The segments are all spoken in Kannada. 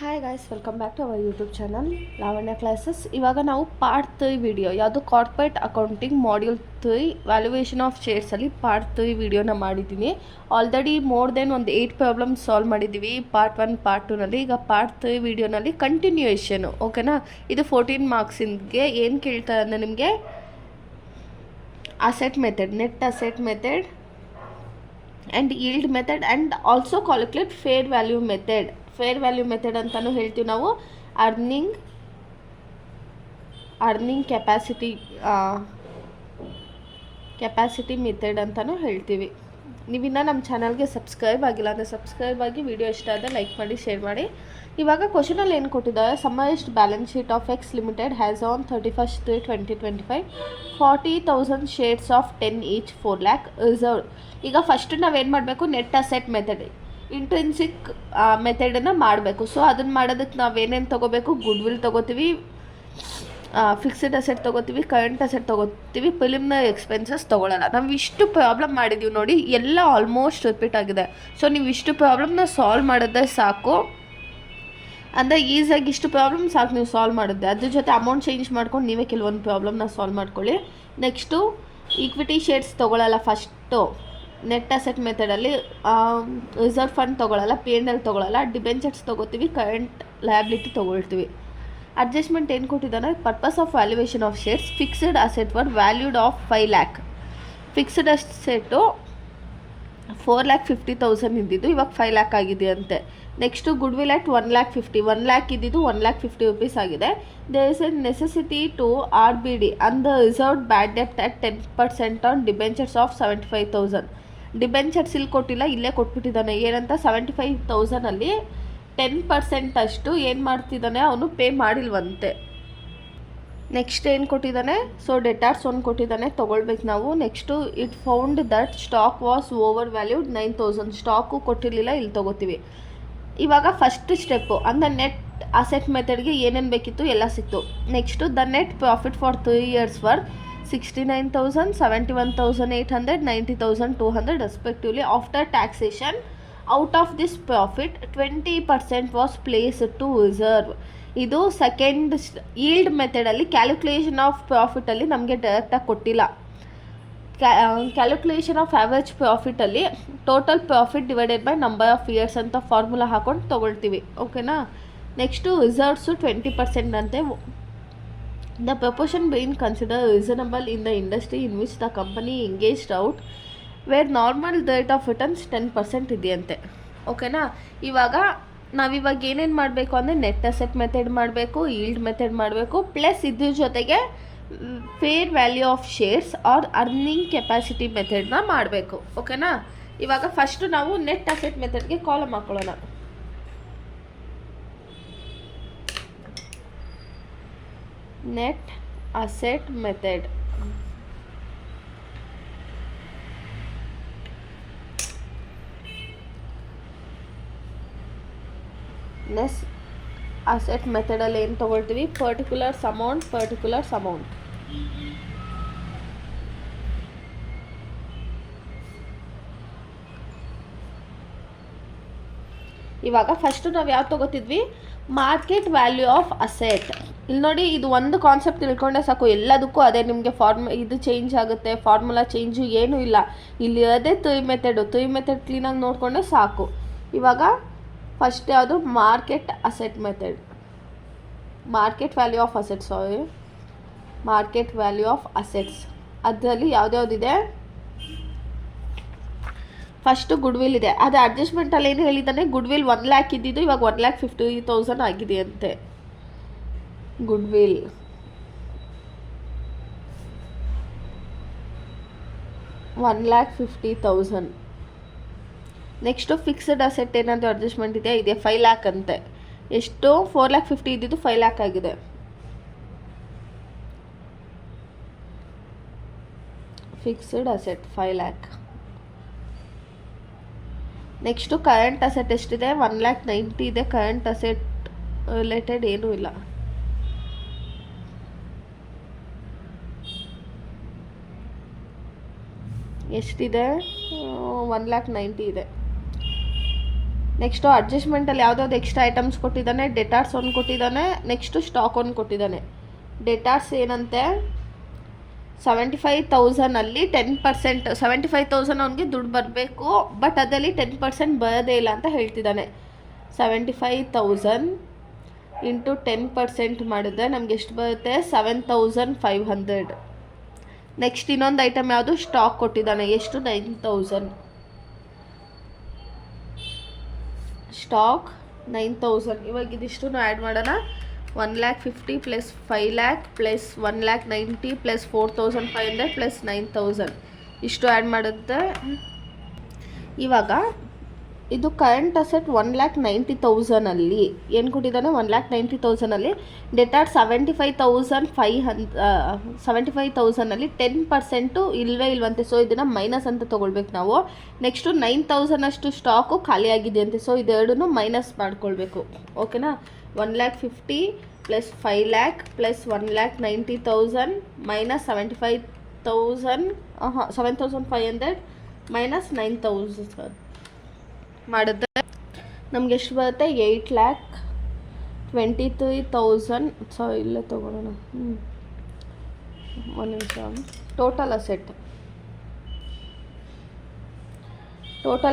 Hi guys, welcome back to our YouTube channel Lavanya classes. ಇವಾಗ ನಾವು ಪಾರ್ಟ್ 3 ವಿಡಿಯೋ ಯಾವುದು corporate accounting module 3 valuation of ಶೇರ್ಸಲ್ಲಿ ಪಾರ್ಟ್ 3 ವಿಡಿಯೋನ ಮಾಡಿದ್ದೀನಿ. ಆಲ್ರೆಡಿ ಮೋರ್ ದೆನ್ ಒಂದು 8 ಪ್ರಾಬ್ಲಮ್ ಸಾಲ್ವ್ ಮಾಡಿದ್ದೀವಿ ಪಾರ್ಟ್ 1 ಪಾರ್ಟ್ 2ನಲ್ಲಿ. ಈಗ ಪಾರ್ಟ್ 3 ವಿಡಿಯೋನಲ್ಲಿ ಕಂಟಿನ್ಯೂಯೇಷನು, ಓಕೆನಾ. ಇದು 14 ಮಾರ್ಕ್ಸಿಂಗೆ ಏನು ಕೇಳ್ತಾರೆ ಅಂದರೆ ನಿಮಗೆ asset method, net asset method and yield method and also calculate fair value method. Fair value method ಅಂತಲೂ ಹೇಳ್ತೀವಿ ನಾವು. ಅರ್ನಿಂಗ್ ಕೆಪಾಸಿಟಿ ಮೆಥಡ್ ಅಂತಲೂ ಹೇಳ್ತೀವಿ. ನೀವಿನ್ನ ನಮ್ಮ ಚಾನಲ್ಗೆ ಸಬ್ಸ್ಕ್ರೈಬ್ ಆಗಿಲ್ಲ ಅಂದರೆ ಸಬ್ಸ್ಕ್ರೈಬ್ ಆಗಿ, ವಿಡಿಯೋ ಇಷ್ಟ ಆದರೆ ಲೈಕ್ ಮಾಡಿ, ಶೇರ್ ಮಾಡಿ. ಇವಾಗ ಕ್ವಶನಲ್ಲಿ ಏನು ಕೊಟ್ಟಿದ್ದಾರೆ, summarised balance sheet of X limited has on 31/3/2025 40,000 shares of 10 each 4 lakh reserve. ಈಗ ಫಸ್ಟ್ ನಾವೇನು ಮಾಡಬೇಕು, ನೆಟ್ ಅಸೆಟ್ ಮೆಥಡ್, ಇಂಟ್ರೆನ್ಸಿಕ್ ಮೆಥಡನ್ನು ಮಾಡಬೇಕು. ಸೊ ಅದನ್ನು ಮಾಡೋದಕ್ಕೆ ನಾವೇನೇನು ತೊಗೋಬೇಕು, ಗುಡ್ ವಿಲ್ ತೊಗೋತೀವಿ, ಫಿಕ್ಸ್ಡ್ ಅಸೆಟ್ ತೊಗೋತೀವಿ, ಕರೆಂಟ್ ಅಸೆಟ್ ತೊಗೋತೀವಿ, ಪ್ರಿಲಿಮಿನರಿ ಎಕ್ಸ್ಪೆನ್ಸಸ್ ತೊಗೊಳ್ಳಲ್ಲ. ನಾವು ಇಷ್ಟು ಪ್ರಾಬ್ಲಮ್ ಮಾಡಿದ್ದೀವಿ ನೋಡಿ, ಎಲ್ಲ ಆಲ್ಮೋಸ್ಟ್ ರಿಪೀಟ್ ಆಗಿದೆ. ಸೊ ನೀವು ಇಷ್ಟು ಪ್ರಾಬ್ಲಮ್ನ ಸಾಲ್ವ್ ಮಾಡಿದ್ರೆ ಸಾಕು, ಅಂದರೆ ಈಸಿಯಾಗಿ ಇಷ್ಟು ಪ್ರಾಬ್ಲಮ್ ಸಾಕು ನೀವು ಸಾಲ್ವ್ ಮಾಡಿದ್ದೆ. ಅದ್ರ ಜೊತೆ ಅಮೌಂಟ್ ಚೇಂಜ್ ಮಾಡ್ಕೊಂಡು ನೀವೇ ಕೆಲವೊಂದು ಪ್ರಾಬ್ಲಮ್ನ ಸಾಲ್ವ್ ಮಾಡ್ಕೊಳ್ಳಿ. ನೆಕ್ಸ್ಟು ಈಕ್ವಿಟಿ ಶೇರ್ಸ್ ತೊಗೊಳ್ಳಲ್ಲ ಫಸ್ಟು ನೆಟ್ ಅಸೆಟ್ ಮೆಥಡಲ್ಲಿ. ರಿಸರ್ವ್ ಫಂಡ್ ತೊಗೊಳ್ಳಲ್ಲ, P&L ತೊಗೊಳ್ಳಲ್ಲ, ಡಿಬೆಂಚರ್ಸ್ ತೊಗೋತೀವಿ, ಕರೆಂಟ್ ಲಯಬಿಲಿಟಿ ತೊಗೊಳ್ತೀವಿ. ಅಡ್ಜಸ್ಟ್ಮೆಂಟ್ ಏನು ಕೊಟ್ಟಿದ್ದಾನೆ, purpose of valuation of shares, fixed asset were valued of 5 lakh. Fixed asset 4,50,000 ಇದ್ದಿದ್ದು ಇವಾಗ 5 lakh ಆಗಿದೆ ಅಂತೆ. Next goodwill at 1,50,000, 1 lakh ಇದ್ದಿದ್ದು 1,50,000 rupees ಆಗಿದೆ. There is a necessity to RBD and the reserved bad ಡೆಪ್ಟ್ at 10% on debentures of 75,000. Debentures ಇಲ್ಲಿ ಕೊಟ್ಟಿಲ್ಲ, ಇಲ್ಲೇ ಕೊಟ್ಬಿಟ್ಟಿದ್ದಾನೆ. ಏನಂತ, 75,000ಅಲ್ಲಿ 10% ಅಷ್ಟು ಏನು ಮಾಡ್ತಿದ್ದಾನೆ, ಅವನು ಪೇ ಮಾಡಿಲ್ವಂತೆ. ನೆಕ್ಸ್ಟ್ ಏನು ಕೊಟ್ಟಿದ್ದಾನೆ, ಸೊ ಡೆಟಾರ್ಸ್ ಒಂದು ಕೊಟ್ಟಿದ್ದಾನೆ, ತೊಗೊಳ್ಬೇಕು ನಾವು. Next it found that stock was overvalued 9,000. Stock ಕೊಟ್ಟಿರಲಿಲ್ಲ, ಇಲ್ಲಿ ತೊಗೋತೀವಿ. ಇವಾಗ ಫಸ್ಟ್ ಸ್ಟೆಪ್ಪು ಅಂದರೆ ನೆಟ್ ಅಸೆಟ್ ಮೆಥಡ್ಗೆ ಏನೇನು ಬೇಕಿತ್ತು ಎಲ್ಲ ಸಿಕ್ತು. Next the net profit for 3 years were 69,000, 71,800, 90,200 respectively. After taxation out of this profit 20% was placed to reserve. ಇದು ಸೆಕೆಂಡ್ ಈಲ್ಡ್ ಮೆಥಡಲ್ಲಿ ಕ್ಯಾಲ್ಕುಲೇಷನ್ ಆಫ್ ಪ್ರಾಫಿಟಲ್ಲಿ ನಮಗೆ ಡೈರೆಕ್ಟಾಗಿ ಕೊಟ್ಟಿಲ್ಲ. ಕ್ಯಾಲ್ಕುಲೇಷನ್ ಆಫ್ ಆ್ಯಾವ್ರೇಜ್ ಪ್ರಾಫಿಟಲ್ಲಿ total profit divided by number of years ಅಂತ ಫಾರ್ಮುಲಾ ಹಾಕೊಂಡು ತೊಗೊಳ್ತೀವಿ, ಓಕೆನಾ. ನೆಕ್ಸ್ಟು ರಿಸರ್ವ್ಸು 20% ಅಂತೆ. The proportion been consider reasonable in the industry in which the company engaged out where normal rate of returns 10% ಇದೆಯಂತೆ, ಓಕೆನಾ. ಇವಾಗ ನಾವಿವಾಗ ಏನೇನು ಮಾಡಬೇಕು ಅಂದರೆ ನೆಟ್ ಅಸೆಟ್ ಮೆಥಡ್ ಮಾಡಬೇಕು, ಈಲ್ಡ್ ಮೆಥಡ್ ಮಾಡಬೇಕು, ಪ್ಲಸ್ ಇದ್ರ ಜೊತೆಗೆ fair value of shares or earning capacity ಮೆಥಡ್ನ ಮಾಡಬೇಕು, ಓಕೆನಾ. ಇವಾಗ ಫಸ್ಟು ನಾವು ನೆಟ್ ಅಸೆಟ್ ಮೆಥಡ್ಗೆ ಕಾಲಮ್ ಹಾಕೊಳ್ಳೋಣ. ನೆಟ್ ಅಸೆಟ್ ಮೆಥಡ್, ನೆಸ್ ಅಸೆಟ್ ಮೆಥಡಲ್ಲಿ ಏನು ತೊಗೊಳ್ತೀವಿ, ಪರ್ಟಿಕ್ಯುಲರ್ಸ್ ಅಮೌಂಟ್. ಇವಾಗ ಫಸ್ಟು ನಾವು ಯಾವ್ದು ತೊಗೋತಿದ್ವಿ, ಮಾರ್ಕೆಟ್ ವ್ಯಾಲ್ಯೂ ಆಫ್ ಅಸೆಟ್. ಇಲ್ಲಿ ನೋಡಿ, ಇದು ಒಂದು ಕಾನ್ಸೆಪ್ಟ್ ತಿಳ್ಕೊಂಡೆ ಸಾಕು, ಎಲ್ಲದಕ್ಕೂ ಅದೇ. ನಿಮಗೆ ಇದು ಚೇಂಜ್ ಆಗುತ್ತೆ, ಫಾರ್ಮುಲಾ ಚೇಂಜು ಏನೂ ಇಲ್ಲ. ಇಲ್ಲಿ ಅದೇ 3 ಮೆಥಡ್ ಕ್ಲೀನಾಗಿ ನೋಡಿಕೊಂಡೆ ಸಾಕು. ಇವಾಗ ಫಸ್ಟ್ ಯಾವುದು, market asset method, market value of assets. ಅದರಲ್ಲಿ ಯಾವ್ದ್ಯಾವ್ದಿದೆ, ಫಸ್ಟು ಗುಡ್ ವಿಲ್ ಇದೆ. ಅದು ಅಡ್ಜಸ್ಟ್ಮೆಂಟಲ್ಲಿ ಏನು ಹೇಳಿದ್ದಾನೆ, ಗುಡ್ ವಿಲ್ 1 lakh ಇದ್ದಿದ್ದು ಇವಾಗ 1,50,000 ಆಗಿದೆಯಂತೆ. Goodwill $1,50,000. Next fixed asset ಏನಾದರೂ ಅಡ್ಜಸ್ಟ್ಮೆಂಟ್ ಇದೆ 5 lakh ಅಂತೆ. ಎಷ್ಟು, 4,50,000 ಇದ್ದಿದ್ದು 5 lakh ಆಗಿದೆ. Fixed asset 5 lakh. Next current asset ಎಷ್ಟಿದೆ, 1,90,000 ಇದೆ. ಕರೆಂಟ್ ಅಸೆಟ್ ರಿಲೇಟೆಡ್ ಏನೂ ಇಲ್ಲ. ಎಷ್ಟಿದೆ, 1,90,000 ಇದೆ. ನೆಕ್ಸ್ಟು ಅಡ್ಜಸ್ಟ್ಮೆಂಟಲ್ಲಿ ಯಾವುದಾದ್ರು ಎಕ್ಸ್ಟ್ರಾ ಐಟಮ್ಸ್ ಕೊಟ್ಟಿದ್ದಾನೆ. ಡೆಟಾರ್ಸ್ ಒಂದು ಕೊಟ್ಟಿದ್ದಾನೆ, ನೆಕ್ಸ್ಟು ಸ್ಟಾಕ್ ಒಂದು ಕೊಟ್ಟಿದ್ದಾನೆ. ಡೆಟಾರ್ಸ್ ಏನಂತೆ 75,000ಅಲ್ಲಿ 10%, 75,000 ಅವನಿಗೆ ದುಡ್ಡು ಬರಬೇಕು, ಬಟ್ ಅದರಲ್ಲಿ 10% ಬರೋದೇ ಇಲ್ಲ ಅಂತ ಹೇಳ್ತಿದ್ದಾನೆ. 75,000 ಇಂಟು 10% ಮಾಡಿದ್ರೆ ನಮ್ಗೆ ಎಷ್ಟು ಬರುತ್ತೆ? 7,500. ನೆಕ್ಸ್ಟ್ ಇನ್ನೊಂದು ಐಟಮ್ ಯಾವುದು? ಸ್ಟಾಕ್ ಕೊಟ್ಟಿದ್ದಾನೆ. ಎಷ್ಟು? 9,000. ಸ್ಟಾಕ್ 9,000. ಇವಾಗ ಇದಿಷ್ಟು ಆ್ಯಡ್ ಮಾಡೋಣ. 1,50,000 ಪ್ಲಸ್ 5,00,000 ಪ್ಲಸ್ 1,90,000 ಪ್ಲಸ್ 4,500 ಪ್ಲಸ್ 9,000 ಇಷ್ಟು ಆ್ಯಡ್ ಮಾಡುತ್ತೆ. ಇವಾಗ ಇದು ಕರೆಂಟ್ ಅಸೆಟ್ 1,90,000ಅಲ್ಲಿ ಏನು ಕೊಟ್ಟಿದ್ದಾನೆ? 1,90,000ಅಲ್ಲಿ ಡೆಟಾರ್ 75,500 10% ಇಲ್ಲವೇ ಇಲ್ವಂತೆ. ಸೊ ಇದನ್ನು ಮೈನಸ್ ಅಂತ ತೊಗೊಳ್ಬೇಕು ನಾವು. ನೆಕ್ಸ್ಟು 9,000 ಅಷ್ಟು ಸ್ಟಾಕು ಖಾಲಿಯಾಗಿದೆ ಅಂತೆ. ಸೊ ಇದೆರಡೂ ಮೈನಸ್ ಮಾಡ್ಕೊಳ್ಬೇಕು. ಓಕೆನಾ? 1,50,000 ಪ್ಲಸ್ 5,00,000 ಪ್ಲಸ್ 1,90,000 ಮೈನಸ್ 7,500 ಮೈನಸ್ 9,000 ಮಾಡಿದ್ರೆ ನಮ್ಗೆ ಎಷ್ಟು ಬರುತ್ತೆ? 8,23,000. ಸೊ ಇಲ್ಲೇ ತೊಗೊಳ್ಳೋಣ. ಒಂದು ನಿಮಿಷ. ಟೋಟಲ್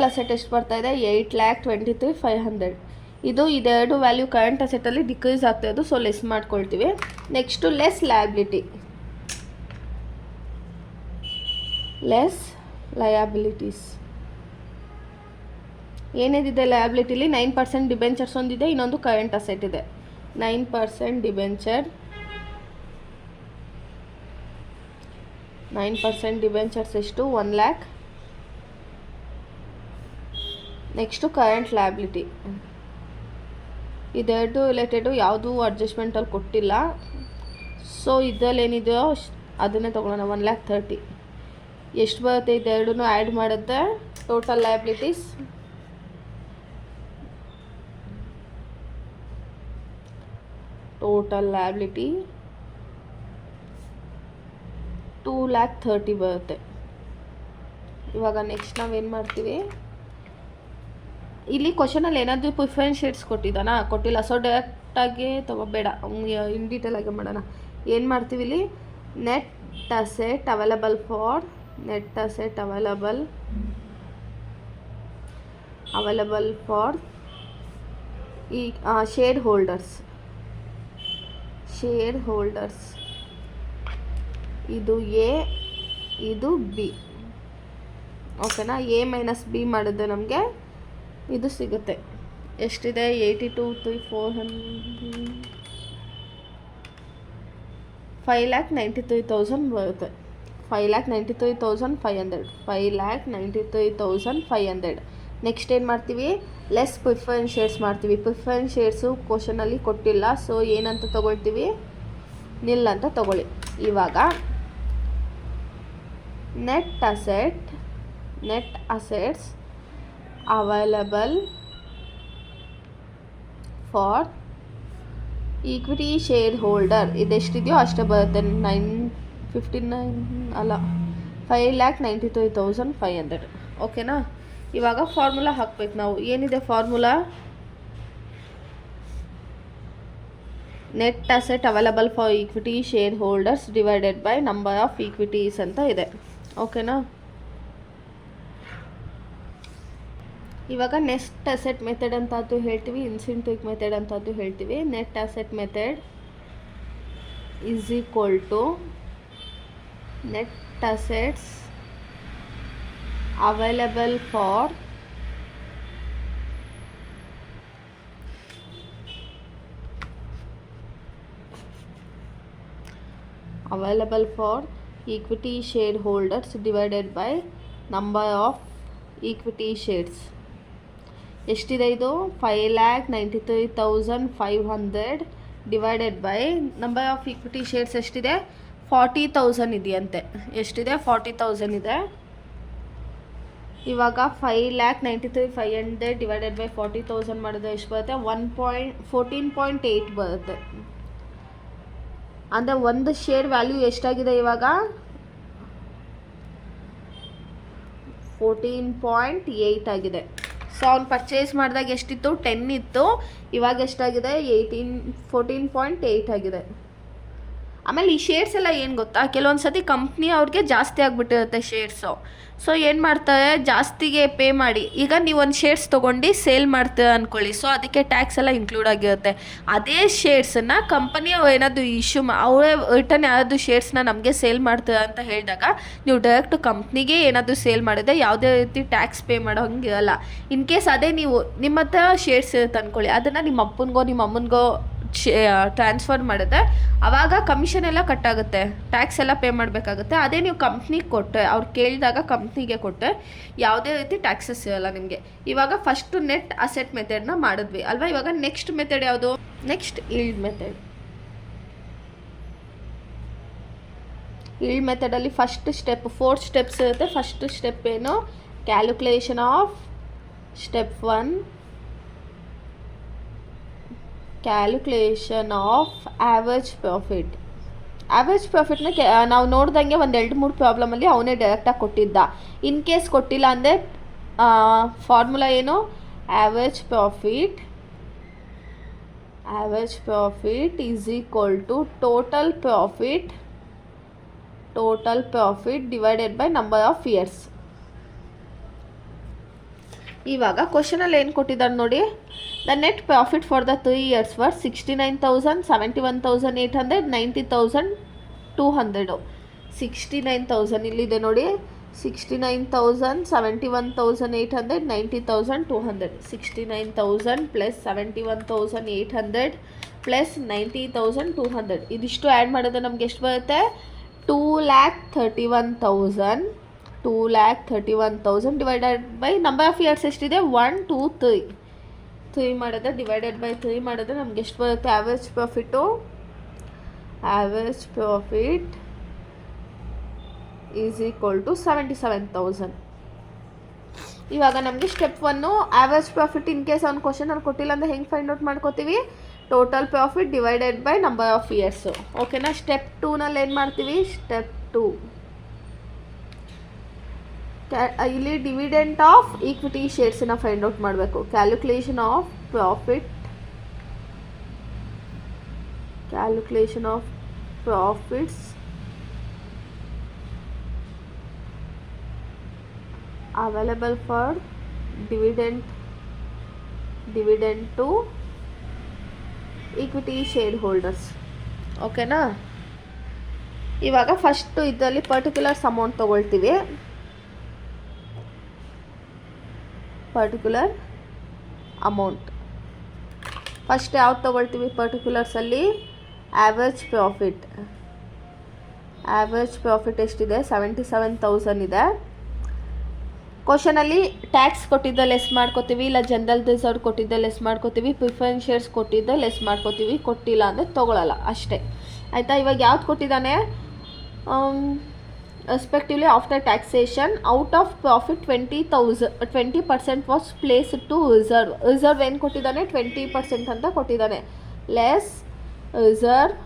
ಅಸೆಟ್ ಎಷ್ಟು ಬರ್ತಾ ಇದೆ? 8,23,500. ಇದೆರಡು ವ್ಯಾಲ್ಯೂ ಕರೆಂಟ್ ಅಸೆಟಲ್ಲಿ ಡಿಕ್ರೀಸ್ ಆಗ್ತಾಯಿದ್ದು. ಸೊ ಲೆಸ್ ಮಾಡ್ಕೊಳ್ತೀವಿ. ನೆಕ್ಸ್ಟು ಲೆಸ್ ಲಯಬಿಲಿಟೀಸ್ ಏನೇನಿದೆ ಲಯಬಿಲಿಟಿಲಿ? 9% ಡಿಬೆಂಚರ್ಸ್ ಒಂದಿದೆ, ಇನ್ನೊಂದು ಕರೆಂಟ್ ಅಸೆಟ್ ಇದೆ. 9% ಡಿಬೆಂಚರ್ಸ್ ಎಷ್ಟು? 1,00,000. Next current liability. ಇದೆರಡು ರಿಲೇಟೆಡು ಯಾವುದೂ ಅಡ್ಜಸ್ಟ್ಮೆಂಟಲ್ಲಿ ಕೊಟ್ಟಿಲ್ಲ. ಸೊ ಇದರಲ್ಲಿ ಏನಿದೆಯೋ ಅದನ್ನೇ ತೊಗೊಳ್ಳೋಣ. 1,30,000 ಎಷ್ಟು ಬರುತ್ತೆ? ಇದೆರಡೂ ಆ್ಯಡ್ ಮಾಡುತ್ತೆ. ಟೋಟಲ್ ಲಯಬಿಲಿಟೀಸ್ 2,30,000 ಬರುತ್ತೆ. ಇವಾಗ ನೆಕ್ಸ್ಟ್ ನಾವೇನು ಮಾಡ್ತೀವಿ? ಇಲ್ಲಿ ಕ್ವಶನಲ್ಲಿ ಏನಾದರೂ ಪ್ರಿಫರೆನ್ಸ್ ಶೇಡ್ಸ್ ಕೊಟ್ಟಿಲ್ಲ. ಸೊ ಡೈರೆಕ್ಟಾಗಿ ತಗೋಬೇಡ, ಇನ್ ಡೀಟೇಲಾಗಿ ಮಾಡೋಣ. ಏನು ಮಾಡ್ತೀವಿ ಇಲ್ಲಿ? ನೆಟ್ ಅಸೆಟ್ ಅವೈಲಬಲ್ ಫಾರ್ ಈ ಶೇರ್ ಹೋಲ್ಡರ್ಸ್. ಇದು ಎ, ಇದು ಬಿ. ಓಕೆನಾ? ಎ ಮೈನಸ್ ಬಿ ಮಾಡಿದ್ರೆ ನಮಗೆ ಇದು ಸಿಗುತ್ತೆ. ಎಷ್ಟಿದೆ? 82,400 5,93,000 ಬರುತ್ತೆ. 5,93,500 5,93,500. ನೆಕ್ಸ್ಟ್ ಏನು ಮಾಡ್ತೀವಿ? ಲೆಸ್ ಪ್ರಿಫರೆನ್ಸ್ ಶೇರ್ಸ್ ಮಾಡ್ತೀವಿ. ಪ್ರಿಫರೆನ್ಸ್ ಶೇರ್ಸು ಕ್ವಶನಲ್ಲಿ ಕೊಟ್ಟಿಲ್ಲ. ಸೊ ಏನಂತ ತೊಗೊಳ್ತೀವಿ? ನಿಲ್ ಅಂತ ತೊಗೊಳ್ಳಿ. ಇವಾಗ net assets available for equity share holder ಇದೆಷ್ಟಿದೆಯೋ ಅಷ್ಟೇ ಬರುತ್ತೆ. 5,93,500. ಓಕೆನಾ? ಇವಾಗ ಫಾರ್ಮುಲಾ ಹಾಕ್ಬೇಕು ನಾವು. ಏನಿದೆ formula? Net asset available for equity share holders divided by number of equities ಅಂತ ಇದೆ. ಓಕೆನಾ? ಇವಾಗ ನೆಟ್ ಅಸೆಟ್ ಮೆಥಡ್ ಅಂತದ್ದು ಹೇಳ್ತೀವಿ, ಇನ್ಸೆಂಟಿವ್ ಮೆಥಡ್ ಅಂತದ್ದು ಹೇಳ್ತೀವಿ. Net asset method is equal to net assets available for equity share holders divided by number of equity shares. ಎಷ್ಟಿದೆ ಇದು? 5,93,500 divided by number of equity shares ಎಷ್ಟಿದೆ? 40,000 ಇದೆಯಂತೆ. ಎಷ್ಟಿದೆ? 40,000 ಇದೆ. ಇವಾಗ 5,93,500 ಡಿವೈಡೆಡ್ ಬೈ 40,000 ಮಾಡಿದ್ರೆ ಎಷ್ಟು ಬರುತ್ತೆ? 14.8 ಬರುತ್ತೆ. ಅಂದರೆ ಒಂದು ಶೇರ್ ವ್ಯಾಲ್ಯೂ ಎಷ್ಟಾಗಿದೆ ಇವಾಗ? 14.8 ಆಗಿದೆ. ಸೊ ಅವ್ನು ಪರ್ಚೇಸ್ ಮಾಡಿದಾಗ ಎಷ್ಟಿತ್ತು 10 ಇತ್ತು, ಇವಾಗ ಎಷ್ಟಾಗಿದೆ 14.8 ಆಗಿದೆ. ಆಮೇಲೆ ಈ ಶೇರ್ಸ್ ಎಲ್ಲ ಏನು ಗೊತ್ತಾ, ಕೆಲವೊಂದು ಸತಿ ಕಂಪ್ನಿ ಅವ್ರಿಗೆ ಜಾಸ್ತಿ ಆಗಿಬಿಟ್ಟಿರುತ್ತೆ ಶೇರ್ಸು. ಸೊ ಏನು ಮಾಡ್ತಾರೆ, ಜಾಸ್ತಿಗೆ ಪೇ ಮಾಡಿ, ಈಗ ನೀವು ಒಂದು ಶೇರ್ಸ್ ತೊಗೊಂಡು ಸೇಲ್ ಮಾಡ್ತೀರ ಅಂದ್ಕೊಳ್ಳಿ, ಸೊ ಅದಕ್ಕೆ ಟ್ಯಾಕ್ಸ್ ಎಲ್ಲ ಇನ್ಕ್ಲೂಡ್ ಆಗಿರುತ್ತೆ. ಅದೇ ಶೇರ್ಸನ್ನು ಕಂಪನಿ ಏನಾದರೂ ಅವರೇ ರಿಟರ್ನ್ ಯಾರಾದರೂ ಶೇರ್ಸ್ನ ನಮಗೆ ಸೇಲ್ ಮಾಡ್ತೀರ ಅಂತ ಹೇಳಿದಾಗ ನೀವು ಡೈರೆಕ್ಟ್ ಕಂಪ್ನಿಗೆ ಏನಾದರೂ ಸೇಲ್ ಮಾಡಿದ್ರೆ ಯಾವುದೇ ರೀತಿ ಟ್ಯಾಕ್ಸ್ ಪೇ ಮಾಡೋ ಹಂಗಿರಲ್ಲ. ಇನ್ ಕೇಸ್ ಅದೇ ನೀವು ನಿಮ್ಮ ಹತ್ರ ಶೇರ್ಸ್ ಇರುತ್ತೆ ಅಂದ್ಕೊಳ್ಳಿ, ಅದನ್ನು ನಿಮ್ಮ ಅಪ್ಪನಿಗೋ ನಿಮ್ಮ ಅಮ್ಮನಿಗೋ ಟ್ರಾನ್ಸ್ಫರ್ ಮಾಡಿದ್ರೆ ಆವಾಗ ಕಮಿಷನ್ ಎಲ್ಲ ಕಟ್ಟಾಗುತ್ತೆ, ಟ್ಯಾಕ್ಸ್ ಎಲ್ಲ ಪೇ ಮಾಡಬೇಕಾಗುತ್ತೆ. ಅದೇ ನೀವು ಕಂಪ್ನಿಗೆ ಕೊಟ್ಟರೆ, ಅವ್ರು ಕೇಳಿದಾಗ ಕಂಪ್ನಿಗೆ ಕೊಟ್ಟರೆ ಯಾವುದೇ ರೀತಿ ಟ್ಯಾಕ್ಸಸ್ ಇರಲ್ಲ ನಿಮಗೆ. ಇವಾಗ ಫಸ್ಟು ನೆಟ್ ಅಸೆಟ್ ಮೆಥಡ್ನ ಮಾಡಿದ್ವಿ ಅಲ್ವಾ. ಇವಾಗ ನೆಕ್ಸ್ಟ್ ಮೆಥಡ್ ಯಾವುದು, ನೆಕ್ಸ್ಟ್ ಈಲ್ಡ್ ಮೆಥಡ್. ಈಲ್ಡ್ ಮೆಥಡಲ್ಲಿ ಫಸ್ಟ್ ಸ್ಟೆಪ್ 4 ಸ್ಟೆಪ್ಸ್ ಇರುತ್ತೆ. ಫಸ್ಟ್ ಸ್ಟೆಪ್ ಏನು, calculation of step 1, calculation of average profit. Average ಪ್ರಾಫಿಟ್ನ ನಾವು ನೋಡ್ದಂಗೆ ಒಂದು 2-3 ಪ್ರಾಬ್ಲಮಲ್ಲಿ ಅವನೇ ಡೈರೆಕ್ಟಾಗಿ ಕೊಟ್ಟಿದ್ದ. ಇನ್ ಕೇಸ್ ಕೊಟ್ಟಿಲ್ಲ ಅಂದರೆ ಫಾರ್ಮುಲಾ ಏನು, average profit is equal to total profit divided by number of years. ಇವಾಗ ಕ್ವಶನಲ್ಲಿ ಏನು ಕೊಟ್ಟಿದ್ದಾರೆ ನೋಡಿ, the net profit for the 3 years were 69,000, 71,800, 90,200. 69,000 ಇಲ್ಲಿದೆ ನೋಡಿ, 69,000, 71,800, 90,200. 69,000 ಪ್ಲಸ್ 71,800 ಪ್ಲಸ್ 90,200 ಇದಿಷ್ಟು ಆ್ಯಡ್ ಮಾಡಿದ್ರೆ ನಮ್ಗೆ ಎಷ್ಟು ಬರುತ್ತೆ, 2,31,000 divided by number of years ಎಷ್ಟಿದೆ, 1 2 3 ಮಾಡಿದ್ರೆ ಡಿವೈಡೆಡ್ ಬೈ 3 ಮಾಡಿದ್ರೆ ನಮ್ಗೆ ಎಷ್ಟು ಬರುತ್ತೆ, average profit is equal to 77,000. ಇವಾಗ ನಮಗೆ step 1 average profit in case ಅವ್ನು ಕ್ವಶನಲ್ಲಿ ಕೊಟ್ಟಿಲ್ಲ ಅಂದರೆ ಹೆಂಗೆ ಫೈಂಡ್ ಔಟ್ ಮಾಡ್ಕೋತೀವಿ, total profit divided by number of years. ಓಕೆನಾ. ಸ್ಟೆಪ್ 2ನಲ್ಲಿ ಏನು ಮಾಡ್ತೀವಿ, ಸ್ಟೆಪ್ 2 ಇಲ್ಲಿ ಡಿವಿಡೆಂಟ್ ಆಫ್ ಈಕ್ವಿಟಿ ಶೇರ್ಸನ್ನ ಫೈಂಡ್ ಔಟ್ ಮಾಡಬೇಕು. Calculation of profits available for dividend to equity share holders. ಓಕೆನಾ. ಇವಾಗ ಫಸ್ಟು ಇದರಲ್ಲಿ ಪರ್ಟಿಕ್ಯುಲರ್ಸ್ ಅಮೌಂಟ್ ತೊಗೊಳ್ತೀವಿ. ಪರ್ಟಿಕ್ಯುಲರ್ ಅಮೌಂಟ್ ಫಸ್ಟ್ ಯಾವ್ದು ತೊಗೊಳ್ತೀವಿ, ಪರ್ಟಿಕ್ಯುಲರ್ಸಲ್ಲಿ ಆ್ಯಾವ್ರೇಜ್ ಪ್ರಾಫಿಟ್ ಎಷ್ಟಿದೆ, 77,000 ಇದೆ. ಕ್ವಶನಲ್ಲಿ ಟ್ಯಾಕ್ಸ್ ಕೊಟ್ಟಿದ್ದ ಲೆಸ್ ಮಾಡ್ಕೋತೀವಿ, ಇಲ್ಲ ಜನರಲ್ ರಿಸರ್ವ್ ಕೊಟ್ಟಿದ್ದ ಲೆಸ್ ಮಾಡ್ಕೋತೀವಿ, ಪ್ರಿಫರೆನ್ಸ್ ಶೇರ್ಸ್ ಕೊಟ್ಟಿದ್ದ ಲೆಸ್ ಮಾಡ್ಕೋತೀವಿ, ಕೊಟ್ಟಿಲ್ಲ ಅಂದರೆ ತೊಗೊಳ್ಳಲ್ಲ ಅಷ್ಟೇ. ಆಯಿತಾ. ಇವಾಗ ಯಾವ್ದು ಕೊಟ್ಟಿದ್ದಾನೆ, respectively after taxation out of profit 20% was place to reserve ಏನು ಕೊಟ್ಟಿದ್ದಾನೆ, 20% ಅಂತ ಕೊಟ್ಟಿದ್ದಾನೆ. Less reserve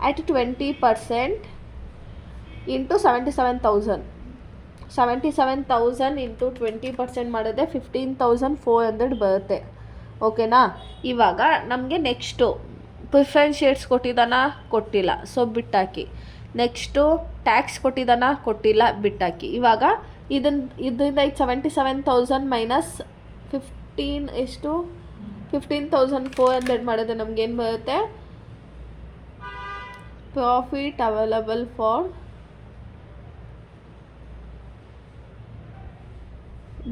at 20% into 77,000 into 20% ಮಾಡಿದ್ರೆ 15,400 ಬರುತ್ತೆ. ಓಕೆನಾ. ಇವಾಗ ನಮಗೆ ನೆಕ್ಸ್ಟು ಪ್ರಿಫರೆನ್ಸ್ ಶೇರ್ಸ್ ಕೊಟ್ಟಿದ್ದಾನ, ಕೊಟ್ಟಿಲ್ಲ, ಸೊ ಬಿಟ್ಟಾಕಿ. ನೆಕ್ಸ್ಟು ಟ್ಯಾಕ್ಸ್ ಕೊಟ್ಟಿದ್ದಾನ, ಕೊಟ್ಟಿಲ್ಲ, ಬಿಟ್ಟಾಕಿ. ಇವಾಗ ಇದರಿಂದ 77,000 ಮೈನಸ್ 15,400 ಮಾಡಿದ್ರೆ ನಮಗೇನು ಬರುತ್ತೆ, profit available for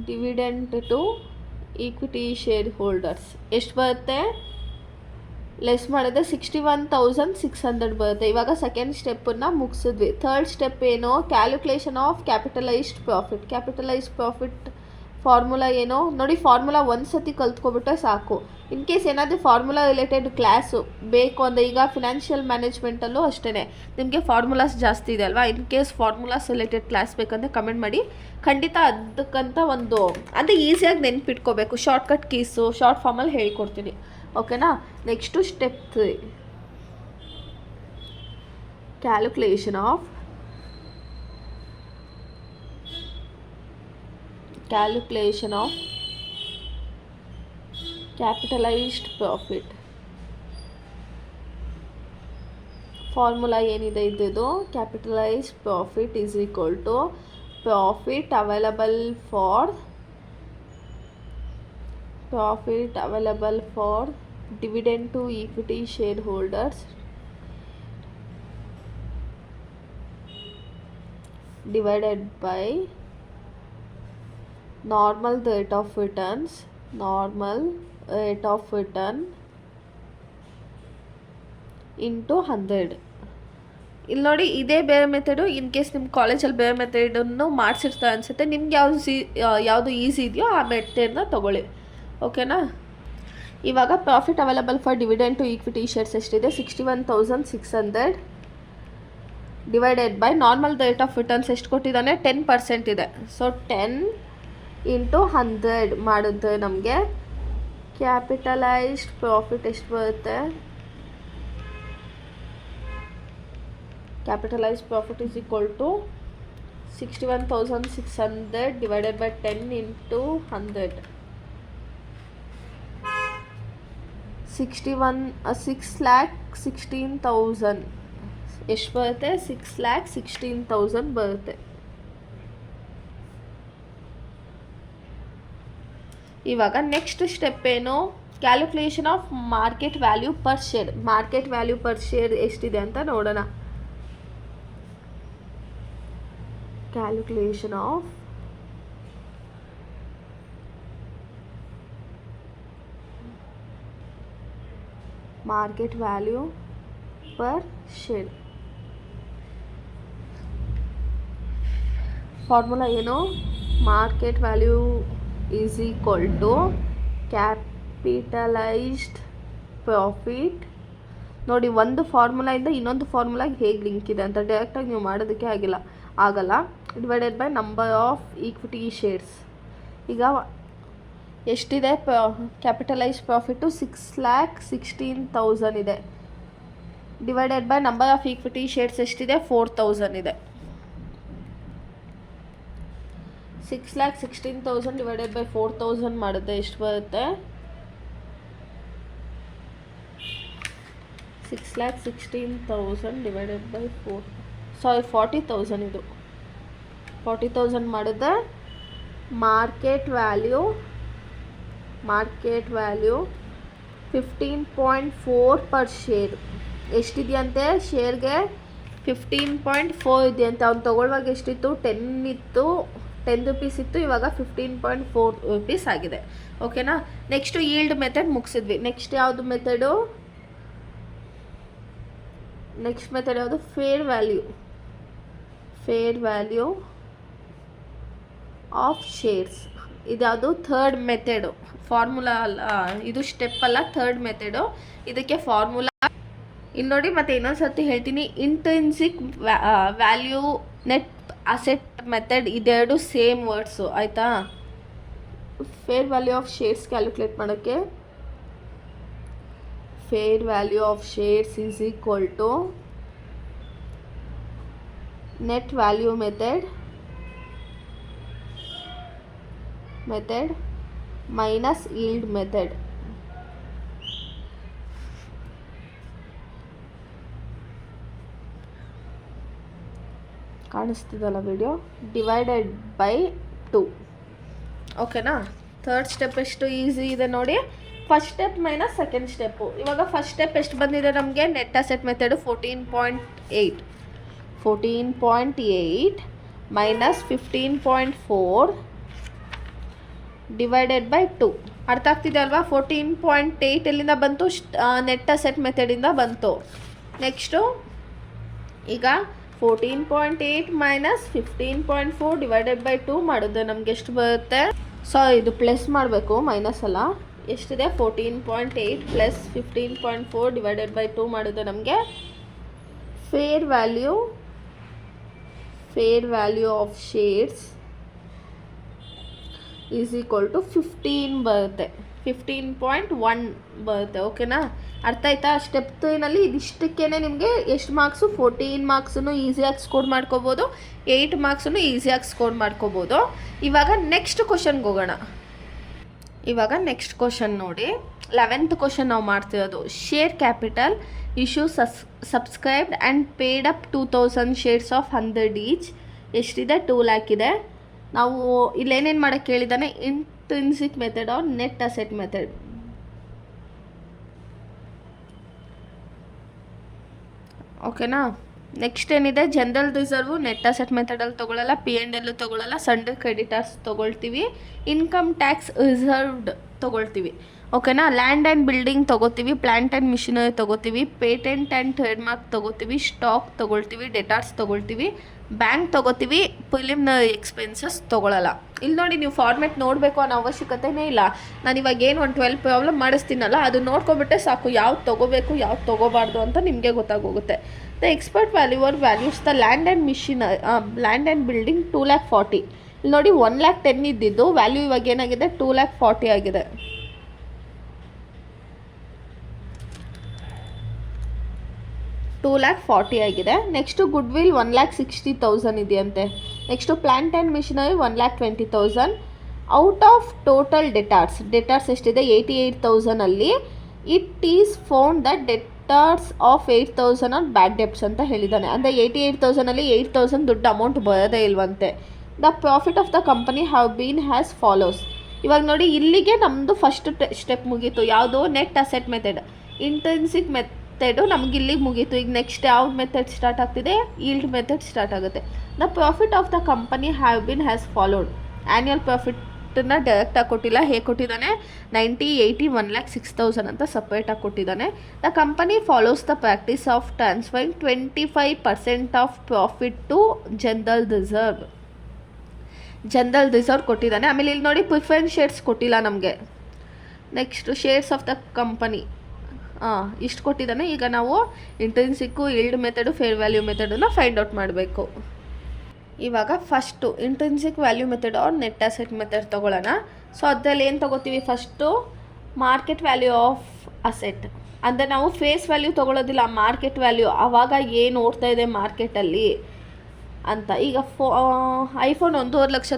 dividend to equity share holders ಎಷ್ಟು ಬರುತ್ತೆ, ಲೆಸ್ ಮಾಡಿದ್ರೆ 61,600 ಬರುತ್ತೆ. ಇವಾಗ ಸೆಕೆಂಡ್ ಸ್ಟೆಪ್ಪನ್ನು ಮುಗಿಸಿದ್ವಿ. ಥರ್ಡ್ ಸ್ಟೆಪ್ ಏನು, calculation of capitalised profit formula ಏನು ನೋಡಿ. ಫಾರ್ಮುಲಾ ಒಂದು ಸತಿ ಕಲ್ತ್ಕೊಬಿಟ್ರೆ ಸಾಕು. ಇನ್ ಕೇಸ್ ಏನಾದರೂ ಫಾರ್ಮುಲಾ ರಿಲೇಟೆಡ್ ಕ್ಲಾಸು ಬೇಕು ಅಂದರೆ, ಈಗ ಫಿನಾನ್ಷಿಯಲ್ ಮ್ಯಾನೇಜ್ಮೆಂಟಲ್ಲೂ ಅಷ್ಟೇ ನಿಮಗೆ ಫಾರ್ಮುಲಾಸ್ ಜಾಸ್ತಿ ಇದೆ ಅಲ್ವಾ. In case formulas related class ಬೇಕಂದರೆ ಕಮೆಂಟ್ ಮಾಡಿ, ಖಂಡಿತ ಅದಕ್ಕಂತ ಒಂದು ಅಂದರೆ ಈಸಿಯಾಗಿ ನೆನ್ಪಿಟ್ಕೋಬೇಕು. ಶಾರ್ಟ್ಕಟ್ ಕೀಸು ಶಾರ್ಟ್ ಫಾರ್ಮಲ್ಲಿ ಹೇಳ್ಕೊಡ್ತೀನಿ. ಓಕೆನಾ. Next step 3 calculation of calculation of capitalised profit. Formula ಏನಿದೆ ಇದ್ದಿದ್ದು, capitalised profit is equal to profit available for dividend to equity share holders divided by normal rate of return into 100. ಇಲ್ಲಿ ನೋಡಿ, ಇದೇ ಬೇರೆ ಮೆಥಡು. ಇನ್ ಕೇಸ್ ನಿಮ್ಮ ಕಾಲೇಜಲ್ಲಿ ಬೇರೆ ಮೆಥಡನ್ನು ಮಾಡಿಸಿರ್ತಾರೆ ಅನಿಸುತ್ತೆ. ನಿಮ್ಗೆ ಯಾವುದು ಈಸಿ ಇದೆಯೋ ಆ ಮೆಥಡ್ನ ತೊಗೊಳ್ಳಿ. ಓಕೆನಾ? ಇವಾಗ profit available for dividend to equity shares ಎಷ್ಟಿದೆ? 61,600 divided by normal rate of returns ಎಷ್ಟು ಕೊಟ್ಟಿದ್ದಾನೆ? 10% ಇದೆ. ಸೊ 10 ಇಂಟು 100 ಮಾಡಿದ್ರೆ ನಮಗೆ ಕ್ಯಾಪಿಟಲೈಸ್ಡ್ ಪ್ರಾಫಿಟ್ ಎಷ್ಟು ಬರುತ್ತೆ? Capitalised profit is equal to 61,600 divided by 10 into 100. 6,16,000 ಎಷ್ಟು ಬರುತ್ತೆ? 6,16,000 ಬರುತ್ತೆ. ಇವಾಗ ನೆಕ್ಸ್ಟ್ ಸ್ಟೆಪ್ ಏನು? Calculation of market value per share. Market value per share ಎಷ್ಟಿದೆ ಅಂತ ನೋಡೋಣ. Calculation of market value per share. Formula ಏನು? Market value is equal to capitalised profit. ನೋಡಿ, ಒಂದು ಫಾರ್ಮುಲಾಯಿಂದ ಇನ್ನೊಂದು ಫಾರ್ಮುಲಾಗೆ ಹೇಗೆ ಲಿಂಕ್ ಇದೆ ಅಂತ ಡೈರೆಕ್ಟಾಗಿ ನೀವು ಮಾಡೋದಕ್ಕೆ ಆಗಲ್ಲ. Divided by number of equity shares. ಈಗ ಎಷ್ಟಿದೆ ಕ್ಯಾಪಿಟಲೈಸ್ಡ್ ಪ್ರಾಫಿಟ್ಟು? 6,16,000 ಇದೆ. Divided by number of equity shares ಎಷ್ಟಿದೆ? 4,000 ಇದೆ. 6,16,000 ಡಿವೈಡೆಡ್ ಬೈ 4,000 ಮಾಡಿದ್ರೆ ಎಷ್ಟು ಬರುತ್ತೆ? 6,16,000 ಡಿವೈಡೆಡ್ ಬೈ 40,000. ಇದು 40,000 ಮಾಡಿದ್ರೆ ಮಾರ್ಕೆಟ್ ವ್ಯಾಲ್ಯೂ 15.4 ಪರ್ ಶೇರ್ ಎಷ್ಟಿದೆಯಂತೆ? ಶೇರ್ಗೆ 15.4 ಇದೆಯಂತೆ. ಅವ್ನು ತೊಗೊಳ್ಳುವಾಗ ಎಷ್ಟಿತ್ತು? 10 ರೂಪೀಸ್ ಇತ್ತು. ಇವಾಗ 15.4 ರೂಪೀಸ್ ಆಗಿದೆ. ಓಕೆನಾ? ನೆಕ್ಸ್ಟು ಈಲ್ಡ್ ಮೆಥಡ್ ಮುಗಿಸಿದ್ವಿ. ನೆಕ್ಸ್ಟ್ ಯಾವುದು ಮೆಥಡು? ನೆಕ್ಸ್ಟ್ ಮೆಥಡ್ ಯಾವುದು? Fair value of shares. ಇದ್ಯಾವುದು? Third method. ಫಾರ್ಮುಲಾ ಅಲ್ಲ ಇದು, ಸ್ಟೆಪ್ ಅಲ್ಲ, ಥರ್ಡ್ ಮೆಥಡು. ಇದಕ್ಕೆ ಫಾರ್ಮುಲಾ ಇಲ್ಲಿ ನೋಡಿ. ಮತ್ತೆ ಇನ್ನೊಂದು ಸರ್ತಿ ಹೇಳ್ತೀನಿ, intrinsic value, net asset method ಇದೆರಡು ಸೇಮ್ ವರ್ಡ್ಸು, ಆಯಿತಾ? Fair value of shares calculate ಮಾಡೋಕ್ಕೆ fair value of shares is equal to net value method minus yield method. ಕಾಣಿಸ್ತಿದಲ್ಲ ವಿಡಿಯೋ? Divided by 2. ಓಕೆನಾ? ಥರ್ಡ್ ಸ್ಟೆಪ್ ಎಷ್ಟು ಈಸಿ ಇದೆ ನೋಡಿ. First step minus second step. ಇವಾಗ ಫಸ್ಟ್ ಸ್ಟೆಪ್ ಎಷ್ಟು ಬಂದಿದೆ ನಮಗೆ? Net asset method 14.8 minus 15.4 divided by 2. ಅರ್ಥ ಆಗ್ತಿದೆ ಅಲ್ವಾ? 14.8 ಎಲ್ಲಿಂದ ಬಂತು? ನೆಟ್ ಅಸೆಟ್ ಮೆಥಡಿಂದ ಬಂತು. ನೆಕ್ಸ್ಟು ಈಗ 14.8 ಮೈನಸ್ 15.4 ಡಿವೈಡೆಡ್ ಬೈ 2 ಮಾಡಿದ್ರೆ ನಮ್ಗೆ ಎಷ್ಟು ಬರುತ್ತೆ? ಇದು ಪ್ಲಸ್ ಮಾಡಬೇಕು, ಮೈನಸ್ ಅಲ್ಲ. ಎಷ್ಟಿದೆ? 14.8 ಪ್ಲಸ್ 15.4 ಡಿವೈಡೆಡ್ ಬೈ 2 ಮಾಡಿದ್ರೆ ನಮಗೆ fair value of shares is equal to 15 ಬರುತ್ತೆ. 15.1 ಬರುತ್ತೆ. ಓಕೆನಾ, ಅರ್ಥ ಆಯ್ತಾ? ಸ್ಟೆಪ್ 3ನಲ್ಲಿ ಇದಿಷ್ಟಕ್ಕೇ ನಿಮಗೆ ಎಷ್ಟು ಮಾರ್ಕ್ಸು, 14 ಮಾರ್ಕ್ಸನ್ನು ಈಸಿಯಾಗಿ ಸ್ಕೋರ್ ಮಾಡ್ಕೋಬೋದು, 8 ಮಾರ್ಕ್ಸನ್ನು ಈಸಿಯಾಗಿ ಸ್ಕೋರ್ ಮಾಡ್ಕೋಬೋದು. ಇವಾಗ ನೆಕ್ಸ್ಟ್ ಕ್ವಶನ್ಗೆ ಹೋಗೋಣ. ಇವಾಗ ನೆಕ್ಸ್ಟ್ ಕ್ವಶನ್ ನೋಡಿ, 11th ಕ್ವಶನ್ ನಾವು ಮಾಡ್ತಿರೋದು. Share capital issue subscribed and paid up 2000 shares of 100 each. ಎಷ್ಟಿದೆ? 2 lakh ಇದೆ. ನಾವು ಇಲ್ಲೇನೇನು ಮಾಡೋಕ್ಕೆ ಕೇಳಿದ್ದಾನೆ? Intrinsic method or net asset method. ಓಕೆನಾ, ನೆಕ್ಸ್ಟ್ ಏನಿದೆ? ಜನರಲ್ ರಿಸರ್ವು ನೆಟ್ ಅಸೆಟ್ ಮೆಥಡಲ್ಲಿ ತೊಗೊಳ್ಳಲ್ಲ, P&L ತೊಗೊಳ್ಳಲ್ಲ, ಸಂಡೇ ಕ್ರೆಡಿಟರ್ಸ್ ತೊಗೊಳ್ತೀವಿ, ಇನ್ಕಮ್ ಟ್ಯಾಕ್ಸ್ ರಿಸರ್ವ್ಡ್ ತೊಗೊಳ್ತೀವಿ. ಓಕೆನಾ, ಲ್ಯಾಂಡ್ ಆ್ಯಂಡ್ ಬಿಲ್ಡಿಂಗ್ ತೊಗೋತೀವಿ, ಪ್ಲ್ಯಾಂಟ್ ಆ್ಯಂಡ್ ಮಿಷಿನರಿ ತೊಗೋತೀವಿ, ಪೇಟೆಂಟ್ ಆ್ಯಂಡ್ ಟ್ರೇಡ್ ಮಾರ್ಕ್ ತೊಗೋತೀವಿ, ಸ್ಟಾಕ್ ತೊಗೊಳ್ತೀವಿ, ಡೆಟಾರ್ಸ್ ತೊಗೊಳ್ತೀವಿ, ಬ್ಯಾಂಕ್ ತೊಗೋತೀವಿ, ಪ್ರಿಲಿಮಿನರಿ ಎಕ್ಸ್ಪೆನ್ಸಸ್ ತೊಗೊಳ್ಳಲ್ಲ. ಇಲ್ಲಿ ನೋಡಿ, ನೀವು ಫಾರ್ಮೆಟ್ ನೋಡಬೇಕು ಅನ್ನೋ ಅವಶ್ಯಕತೆನೇ ಇಲ್ಲ. ನಾನು ಇವಾಗ ಏನು ಒಂದು 12 ಪ್ರಾಬ್ಲಮ್ ಮಾಡಿಸ್ತೀನಲ್ಲ, ಅದು ನೋಡ್ಕೊಬಿಟ್ಟೆ ಸಾಕು, ಯಾವ್ದು ತೊಗೋಬೇಕು ಯಾವ್ದು ತೊಗೋಬಾರ್ದು ಅಂತ ನಿಮಗೆ ಗೊತ್ತಾಗೋಗುತ್ತೆ. The expert valuer values the land and building 240. ಇಲ್ಲಿ ನೋಡಿ, 110 ಇದ್ದಿದ್ದು ವ್ಯಾಲ್ಯೂ ಇವಾಗ ಏನಾಗಿದೆ? 240 ಆಗಿದೆ. $240 ಆಗಿದೆ. ನೆಕ್ಸ್ಟು ಗುಡ್ ವಿಲ್ 1,60,000 ಇದೆಯಂತೆ. Next plant and machinery 1,20,000. Out of total debtors ಎಷ್ಟಿದೆ? 88,000ಅಲ್ಲಿ it is found the debtors of 8,000 on bad debts ಅಂತ ಹೇಳಿದ್ದಾನೆ. ಅಂದರೆ 88,000ಅಲ್ಲಿ 8,000 ದುಡ್ಡು ಅಮೌಂಟ್ ಬರೋದೇ ಇಲ್ವಂತೆ. The profit of the company have been has follows. ಇವಾಗ ನೋಡಿ, ಇಲ್ಲಿಗೆ ನಮ್ಮದು ಫಸ್ಟ್ ಸ್ಟೆಪ್ ಮುಗೀತು. ಯಾವುದು? Net asset method. Intrinsic method ನಮ್ಗೆ ಇಲ್ಲಿಗೆ ಮುಗೀತು. ಈಗ ನೆಕ್ಸ್ಟ್ ಯಾವ ಮೆಥಡ್ ಸ್ಟಾರ್ಟ್ ಆಗ್ತಿದೆ? ಈಲ್ಡ್ ಮೆಥಡ್ ಸ್ಟಾರ್ಟ್ ಆಗುತ್ತೆ. The profit of the company have been has followed. Annual ಪ್ರಾಫಿಟನ್ನ ಡೈರೆಕ್ಟಾಗಿ ಕೊಟ್ಟಿಲ್ಲ. ಹೇಗೆ ಕೊಟ್ಟಿದ್ದಾನೆ? 90, 80, 1,06,000 ಅಂತ ಸಪ್ರೇಟಾಗಿ ಕೊಟ್ಟಿದ್ದಾನೆ. The company follows the practice of transferring 25% of profit to general reserve ಕೊಟ್ಟಿದ್ದಾನೆ. ಆಮೇಲೆ ಇಲ್ಲಿ ನೋಡಿ, ಪ್ರಿಫರೆನ್ಸ್ ಶೇರ್ಸ್ ಕೊಟ್ಟಿಲ್ಲ ನಮಗೆ. Next shares of the company ಇಷ್ಟು ಕೊಟ್ಟಿದ್ದಾನೆ. ಈಗ ನಾವು intrinsic, yield method, fair value ಮೆಥಡನ್ನು ಫೈಂಡ್ ಔಟ್ ಮಾಡಬೇಕು. ಇವಾಗ first intrinsic value method or net asset method ತೊಗೊಳ್ಳೋಣ. ಸೊ ಅದರಲ್ಲಿ ಏನು ತೊಗೋತೀವಿ? First market value of asset. ಅಂದರೆ ನಾವು ಫೇಸ್ ವ್ಯಾಲ್ಯೂ ತೊಗೊಳ್ಳೋದಿಲ್ಲ, ಮಾರ್ಕೆಟ್ ವ್ಯಾಲ್ಯೂ. ಆವಾಗ ಏನು ಓಡ್ತಾ ಇದೆ ಮಾರ್ಕೆಟಲ್ಲಿ ಅಂತ. ಈಗ ಐಫೋನ್ 1.5 ಲಕ್ಷ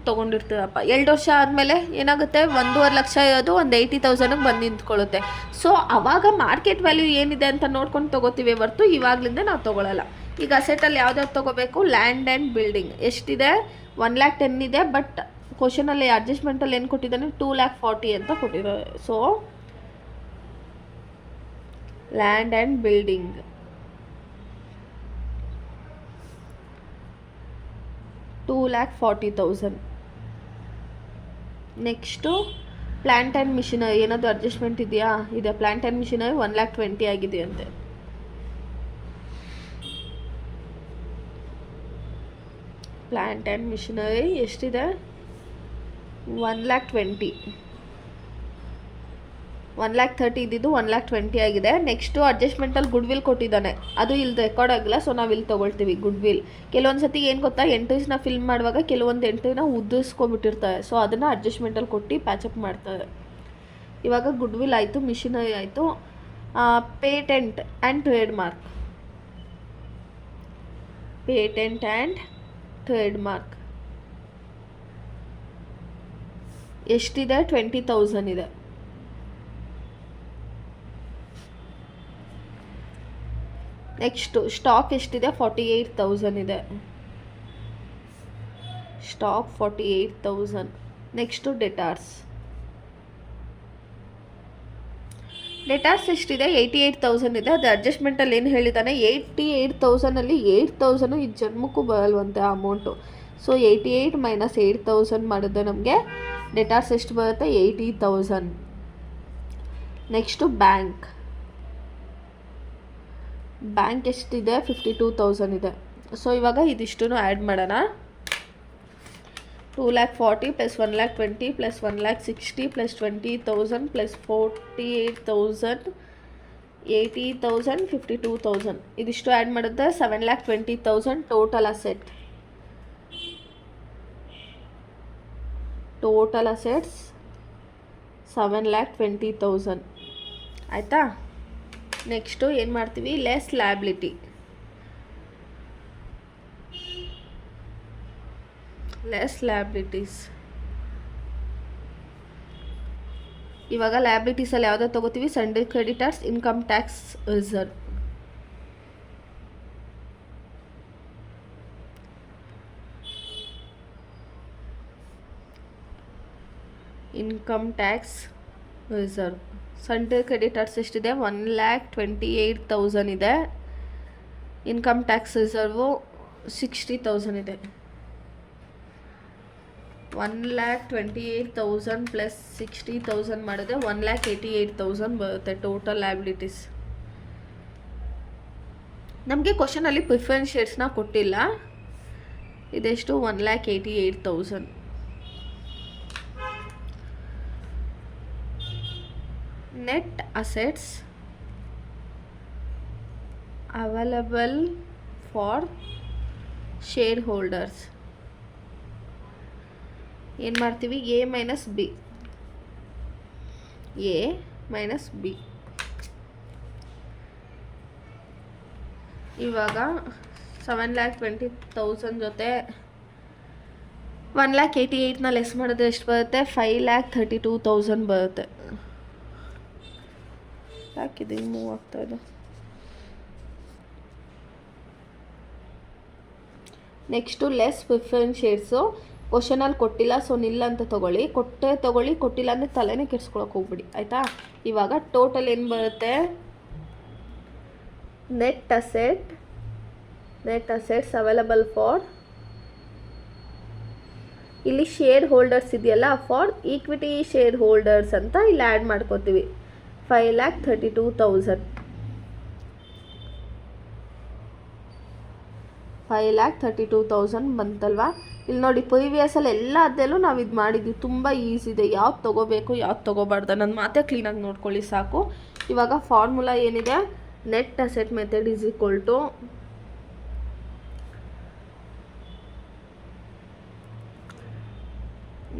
ತೊಗೊಂಡಿರ್ತೀರಪ್ಪ. 2 ವರ್ಷ ಆದಮೇಲೆ ಏನಾಗುತ್ತೆ? 1.5 ಲಕ್ಷ ಇರೋದು ಒಂದು 80,000ಗೆ ಬಂದು ನಿಂತ್ಕೊಳ್ಳುತ್ತೆ. ಸೊ ಆವಾಗ ಮಾರ್ಕೆಟ್ ವ್ಯಾಲ್ಯೂ ಏನಿದೆ ಅಂತ ನೋಡ್ಕೊಂಡು ತೊಗೋತೀವಿ ಹೊರತು ಇವಾಗಲಿಂದ ನಾವು ತೊಗೊಳ್ಳಲ್ಲ. ಈಗ ಅಸೆಟಲ್ಲಿ ಯಾವ್ದಾದ್ರು ತೊಗೋಬೇಕು? ಲ್ಯಾಂಡ್ ಆ್ಯಂಡ್ ಬಿಲ್ಡಿಂಗ್ ಎಷ್ಟಿದೆ? 1,10,000 ಇದೆ. ಬಟ್ ಕ್ವಶನಲ್ಲಿ ಅಡ್ಜಸ್ಟ್ಮೆಂಟಲ್ಲಿ ಏನು ಕೊಟ್ಟಿದ್ದಾನೆ? 240 ಅಂತ ಕೊಟ್ಟಿದ್ದಾರೆ. So land and building 240,000. Next plant and machinery ಏನಾದರೂ ಅಡ್ಜಸ್ಟ್ಮೆಂಟ್ ಇದೆಯಾ? ಇದೆ. ಪ್ಲ್ಯಾಂಟ್ ಆ್ಯಂಡ್ ಮಿಷಿನರಿ 1,20,000 ಆಗಿದೆಯಂತೆ. ಪ್ಲ್ಯಾಂಟ್ ಆ್ಯಂಡ್ ಮಿಷಿನರಿ ಎಷ್ಟಿದೆ? 1,20,000. 1,30,000 ಇದ್ದಿದ್ದು 1,20,000 ಆಗಿದೆ. ನೆಕ್ಸ್ಟು ಅಡ್ಜಸ್ಟ್ಮೆಂಟಲ್ಲಿ ಗುಡ್ ವಿಲ್ ಕೊಟ್ಟಿದ್ದಾನೆ. ಅದು ಇಲ್ಲಿ ರೆಕಾರ್ಡ್ ಆಗಿಲ್ಲ, ಸೊ ನಾವು ಇಲ್ಲಿ ತೊಗೊಳ್ತೀವಿ ಗುಡ್ ವಿಲ್. ಕೆಲವೊಂದು ಸತಿ ಏನು ಗೊತ್ತಾ? ಎಂಟ್ರೀಸ್ನ ಫಿಲ್ ಮಾಡುವಾಗ ಕೆಲವೊಂದು ಎಂಟ್ರಿನ ಉದ್ದಿಸ್ಕೊಂಡ್ಬಿಟ್ಟಿರ್ತಾರೆ. ಸೊ ಅದನ್ನು ಅಡ್ಜಸ್ಟ್ಮೆಂಟಲ್ಲಿ ಕೊಟ್ಟು ಪ್ಯಾಚಪ್ ಮಾಡ್ತಾರೆ. ಇವಾಗ ಗುಡ್ ವಿಲ್ ಆಯಿತು, ಮಿಷಿನರಿ ಆಯಿತು. ಪೇಟೆಂಟ್ ಆ್ಯಂಡ್ ಟ್ರೇಡ್ ಮಾರ್ಕ್ ಎಷ್ಟಿದೆ? 20,000 ಇದೆ. ನೆಕ್ಸ್ಟು ಸ್ಟಾಕ್ ಎಷ್ಟಿದೆ? 48,000 ಇದೆ. ಸ್ಟಾಕ್ 48,000. ನೆಕ್ಸ್ಟು ಡೆಟಾರ್ಸ್ ಎಷ್ಟಿದೆ? 88,000 ಇದೆ. ಅದು ಅಡ್ಜಸ್ಟ್ಮೆಂಟಲ್ಲಿ ಏನು ಹೇಳಿದ್ದಾನೆ? 88,000ಅಲ್ಲಿ 8,000 ಈ ಜನ್ಮಕ್ಕೂ ಬರಲ್ವಂತೆ ಆ ಅಮೌಂಟು. ಸೊ 88 - 8,000 ಮಾಡಿದ್ರೆ ನಮಗೆ ಡೆಟಾರ್ಸ್ ಎಷ್ಟು ಬರುತ್ತೆ? 80,000. ನೆಕ್ಸ್ಟು ಬ್ಯಾಂಕ್ ಎಷ್ಟಿದೆ? 52,000 ಇದೆ. ಸೊ ಇವಾಗ ಇದಿಷ್ಟು ಆ್ಯಡ್ ಮಾಡೋಣ. 240 + 120 + 160 + 20,000 + 48,000 80,000 52,000 ಇದಿಷ್ಟು ಆ್ಯಡ್ ಮಾಡಿದ್ರೆ 7,20,000 ಟೋಟಲ್ ಅಸೆಟ್ಸ್ 7,20,000 ಆಯಿತಾ. ನೆಕ್ಸ್ಟು ಏನು ಮಾಡ್ತೀವಿ, ಲೆಸ್ ಲ್ಯಾಬಿಲಿಟಿ. Less liabilities. ಇವಾಗ ಲ್ಯಾಬಿಲಿಟೀಸಲ್ಲಿ ಯಾವುದೋ ತೊಗೋತೀವಿ, Sunday creditors, income tax reserve. Income tax reserve. Sunday creditors ಎಷ್ಟಿದೆ, 1,28,000 ಇದೆ. ಇನ್ಕಮ್ ಟ್ಯಾಕ್ಸ್ ರಿಸರ್ವು 60,000 ಇದೆ. 1,28,000 ಪ್ಲಸ್ 60,000 ಮಾಡಿದ್ರೆ 1,88,000 ಬರುತ್ತೆ ಟೋಟಲ್ ಲ್ಯಾಬಿಲಿಟೀಸ್. ನಮಗೆ ಕ್ವಶನಲ್ಲಿ ಪ್ರಿಫರೆನ್ಸ್ ಶೇರ್ಸ್ನ ಕೊಟ್ಟಿಲ್ಲ. ಇದೆಷ್ಟು, 1,88,000. Net assets available for share holders. ಏನು ಮಾಡ್ತೀವಿ, A minus B. A minus B. ಇವಾಗ 7,20,000 ಜೊತೆ 1,88,000ನ ಲೆಸ್ ಮಾಡಿದ್ರೆ ಎಷ್ಟು ಬರುತ್ತೆ, 5,32,000 ಬರುತ್ತೆ. ಯಾಕಿದೆ ಹಿಂಗೆ ಮೂವ್ ಆಗ್ತಾ ಇದೆ. Next less preference shares. ಕ್ವಶನಲ್ಲಿ ಕೊಟ್ಟಿಲ್ಲ, ಸೊ ನಿಲ್ಲ ಅಂತ ತೊಗೊಳ್ಳಿ. ತೊಗೊಳ್ಳಿ, ಕೊಟ್ಟಿಲ್ಲ ಅಂದರೆ ತಲೆನೇ ಕೆಡ್ಸ್ಕೊಳಕ್ಕೆ ಹೋಗ್ಬಿಡಿ, ಆಯಿತಾ. ಇವಾಗ ಟೋಟಲ್ ಏನು ಬರುತ್ತೆ, ನೆಟ್ ಅಸೆಟ್ಸ್ ಅವೈಲಬಲ್ ಫಾರ್, ಇಲ್ಲಿ ಶೇರ್ ಹೋಲ್ಡರ್ಸ್ ಇದೆಯಲ್ಲ, ಫಾರ್ ಈಕ್ವಿಟಿ ಶೇರ್ ಹೋಲ್ಡರ್ಸ್ ಅಂತ ಇಲ್ಲಿ ಆ್ಯಡ್ ಮಾಡ್ಕೋತೀವಿ. 5,32,000. 5,32,000 ಬಂತಲ್ವಾ. ಇಲ್ಲಿ ನೋಡಿ, ಪ್ರಿವಿಯಸಲ್ಲಿ ಎಲ್ಲ ಅದೆಲ್ಲೂ ನಾವು ಇದು ಮಾಡಿದ್ವಿ. ತುಂಬ ಈಸಿ ಇದೆ, ಯಾವ್ದು ತೊಗೋಬೇಕು ಯಾವ್ದು ತೊಗೋಬಾರ್ದು ನನ್ನ ಮಾತೇ ಕ್ಲೀನಾಗಿ ನೋಡ್ಕೊಳ್ಳಿ ಸಾಕು. ಇವಾಗ ಫಾರ್ಮುಲಾ ಏನಿದೆ, net asset method is equal to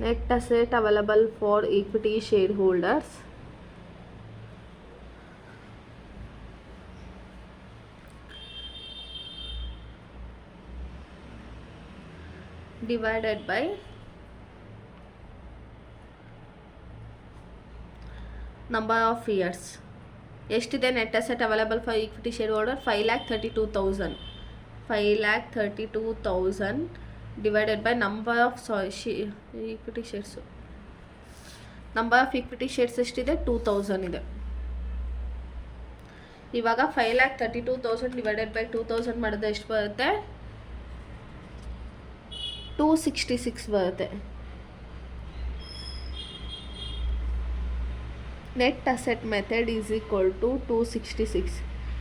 net asset available for equity share holders divided by number of years. ಎಷ್ಟಿದೆ net asset available for equity share holder, 5,32,000. 5,32,000 divided by number of equity shares. Number of equity shares ಎಷ್ಟಿದೆ, 2,000 ಇದೆ. ಇವಾಗ 5,32,000 ಡಿವೈಡೆಡ್ ಬೈ 2,000 ಮಾಡಿದ್ರೆ ಎಷ್ಟು ಬರುತ್ತೆ, 266 ಬರುತ್ತೆ. Net asset method is equal to 266.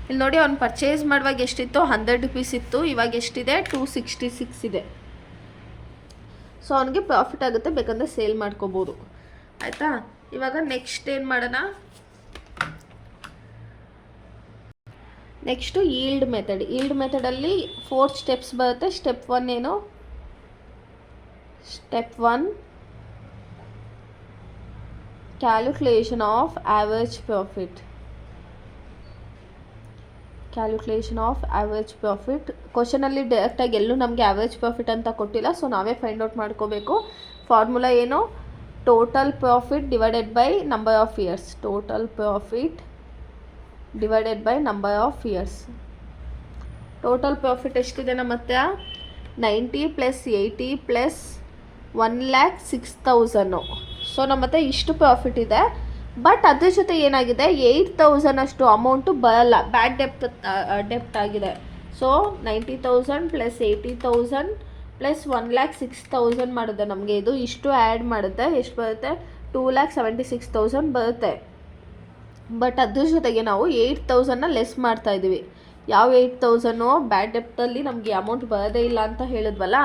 ಇಲ್ಲಿ ನೋಡಿ, ಅವ್ನು ಪರ್ಚೇಸ್ ಮಾಡುವಾಗ ಎಷ್ಟಿತ್ತು, 100 ರೂಪೀಸ್ ಇತ್ತು. ಇವಾಗ ಎಷ್ಟಿದೆ, 266 ಇದೆ. ಸೊ ಅವನಿಗೆ ಪ್ರಾಫಿಟ್ ಆಗುತ್ತೆ, ಬೇಕಂದರೆ ಸೇಲ್ ಮಾಡ್ಕೋಬೋದು, ಆಯಿತಾ. ಇವಾಗ ನೆಕ್ಸ್ಟ್ ಏನು ಮಾಡೋಣ, ನೆಕ್ಸ್ಟು ಈಲ್ಡ್ ಮೆಥಡಲ್ಲಿ 4 ಸ್ಟೆಪ್ಸ್ ಬರುತ್ತೆ. ಸ್ಟೆಪ್ 1 ಏನು, step 1 calculation of average profit. ಕ್ವಶನಲ್ಲಿ ಡೈರೆಕ್ಟಾಗಿ ಎಲ್ಲೂ ನಮಗೆ ಆ್ಯಾವರೇಜ್ ಪ್ರಾಫಿಟ್ ಅಂತ ಕೊಟ್ಟಿಲ್ಲ, ಸೊ ನಾವೇ ಫೈಂಡ್ ಔಟ್ ಮಾಡ್ಕೋಬೇಕು. ಫಾರ್ಮುಲಾ ಏನು, total profit divided by number of years. Total profit divided by number of years. Total profit ಎಷ್ಟಿದೆ ನಮ್ಮ ಹತ್ರ, 90 ಪ್ಲಸ್ 80 ಪ್ಲಸ್ 1,06,000. ಸೊ ನಮ್ಮ ಹತ್ರ ಇಷ್ಟು ಪ್ರಾಫಿಟ್ ಇದೆ. ಬಟ್ ಅದ್ರ ಜೊತೆ ಏನಾಗಿದೆ, 8,000 ಅಷ್ಟು ಅಮೌಂಟು ಬರಲ್ಲ, ಬ್ಯಾಡ್ ಡೆಪ್ಟ್ ಆಗಿದೆ. ಸೊ 90,000 ಪ್ಲಸ್ 80,000 ಪ್ಲಸ್ 1,06,000 ಮಾಡಿದೆ. ನಮಗೆ ಇದು ಇಷ್ಟು ಆ್ಯಡ್ ಮಾಡಿದ್ರೆ ಎಷ್ಟು ಬರುತ್ತೆ, 2,76,000 ಬರುತ್ತೆ. ಬಟ್ ಅದ್ರ ಜೊತೆಗೆ ನಾವು 8,000ನ ಲೆಸ್ ಮಾಡ್ತಾಯಿದ್ದೀವಿ. ಯಾವ 8,000 ಬ್ಯಾಡ್ ಡೆಪ್ಟಲ್ಲಿ ನಮಗೆ ಅಮೌಂಟ್ ಬರೋದೇ ಇಲ್ಲ ಅಂತ ಹೇಳಿದ್ವಲ್ಲ,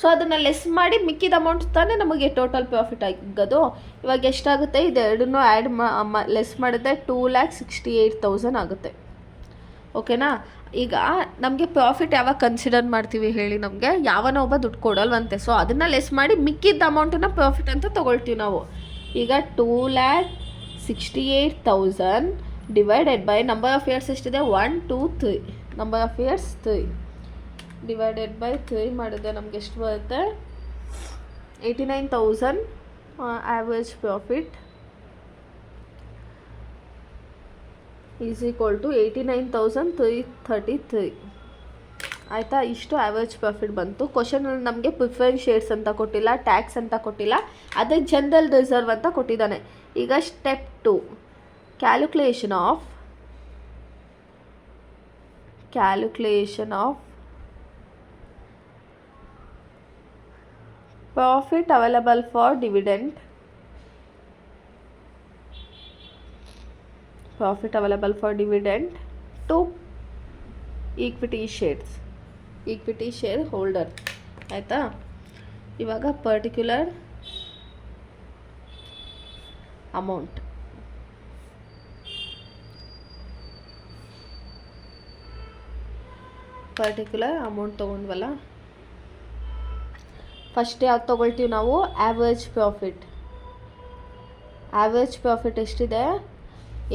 ಸೊ ಅದನ್ನು ಲೆಸ್ ಮಾಡಿ ಮಿಕ್ಕಿದ ಅಮೌಂಟ್ ತಾನೇ ನಮಗೆ ಟೋಟಲ್ ಪ್ರಾಫಿಟ್ ಆಗೋದು. ಇವಾಗ ಎಷ್ಟಾಗುತ್ತೆ, ಇದೆರಡನ್ನೂ ಆ್ಯಡ್ ಲೆಸ್ ಮಾಡಿದ್ರೆ 2,68,000 ಆಗುತ್ತೆ. ಓಕೆನಾ. ಈಗ ನಮಗೆ ಪ್ರಾಫಿಟ್ ಯಾವಾಗ ಕನ್ಸಿಡರ್ ಮಾಡ್ತೀವಿ ಹೇಳಿ, ನಮಗೆ ಯಾವನೋ ಒಬ್ಬ ದುಡ್ಡು ಕೊಡಲ್ವಂತೆ. ಸೊ ಅದನ್ನು ಲೆಸ್ ಮಾಡಿ ಮಿಕ್ಕಿದ್ದ ಅಮೌಂಟನ್ನು ಪ್ರಾಫಿಟ್ ಅಂತ ತೊಗೊಳ್ತೀವಿ ನಾವು. ಈಗ 2,68,000 divided by number of years ಎಷ್ಟಿದೆ 1 2 3 number of years 3 divided by 3 ಮಾಡಿದ್ರೆ ನಮ್ಗೆ ಎಷ್ಟು ಬರುತ್ತೆ 89,000 average profit is equal to 89,333 ಆಯಿತಾ. ಇಷ್ಟು ಆ್ಯಾವ್ರೇಜ್ ಪ್ರಾಫಿಟ್ ಬಂತು. ಕ್ವಶನಲ್ಲಿ ನಮಗೆ ಪ್ರಿಫರೆನ್ಸ್ ಶೇರ್ಸ್ ಅಂತ ಕೊಟ್ಟಿಲ್ಲ, ಟ್ಯಾಕ್ಸ್ ಅಂತ ಕೊಟ್ಟಿಲ್ಲ, ಅದೇ ಜನರಲ್ ರಿಸರ್ವ್ ಅಂತ ಕೊಟ್ಟಿದ್ದಾನೆ. ಈಗ step 2 calculation of profit available for dividend to equity share holder ಆಯಿತಾ. ಇವಾಗ ಪರ್ಟಿಕ್ಯುಲರ್ ಅಮೌಂಟ್ ತೊಗೊಂಡ್ವಲ್ಲ, ಫಸ್ಟ್ ಯಾವ್ದು ತೊಗೊಳ್ತೀವಿ ನಾವು ಆ್ಯಾವ್ರೇಜ್ ಪ್ರಾಫಿಟ್ ಎಷ್ಟಿದೆ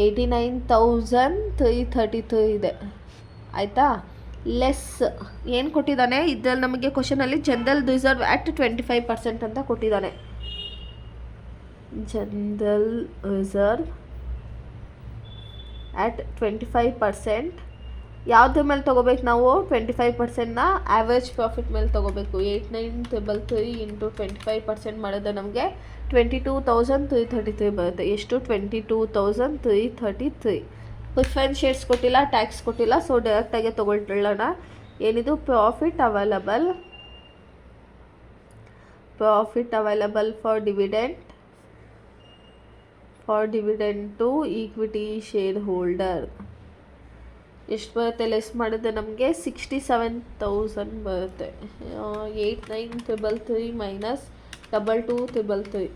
89,333 ಇದೆ ಆಯಿತಾ. ಲೆಸ್ ಏನು ಕೊಟ್ಟಿದ್ದಾನೆ ಇದರಲ್ಲಿ ನಮಗೆ ಕ್ವಶನಲ್ಲಿ ಜನರಲ್ ರಿಸರ್ವ್ ಅಟ್ 25% ಅಂತ ಕೊಟ್ಟಿದ್ದಾನೆ. ಜನರಲ್ ರಿಸರ್ವ್ ಅಟ್ 25% ಯಾವುದ್ರ ಮೇಲೆ ತೊಗೋಬೇಕು ನಾವು 25%ನ ಆ್ಯಾವ್ರೇಜ್ ಪ್ರಾಫಿಟ್ ಮೇಲೆ ತೊಗೋಬೇಕು. 89,333 ಇಂಟು 25% ಮಾಡಿದ್ರೆ ನಮಗೆ 22,333 ಬರುತ್ತೆ. ಎಷ್ಟು 22,333. ಪ್ರಿಫರೆನ್ಸ್ ಶೇರ್ಸ್ ಕೊಟ್ಟಿಲ್ಲ, ಟ್ಯಾಕ್ಸ್ ಕೊಟ್ಟಿಲ್ಲ, ಸೊ ಡೈರೆಕ್ಟಾಗಿ ತೊಗೊಳ್ಳೋಣ. ಏನಿದು profit available for dividend to equity share holder ಎಷ್ಟು ಬರುತ್ತೆ ಲೆಸ್ ಮಾಡಿದ್ರೆ ನಮಗೆ 67,000 ಬರುತ್ತೆ. 89,333 ಮೈನಸ್ 22,333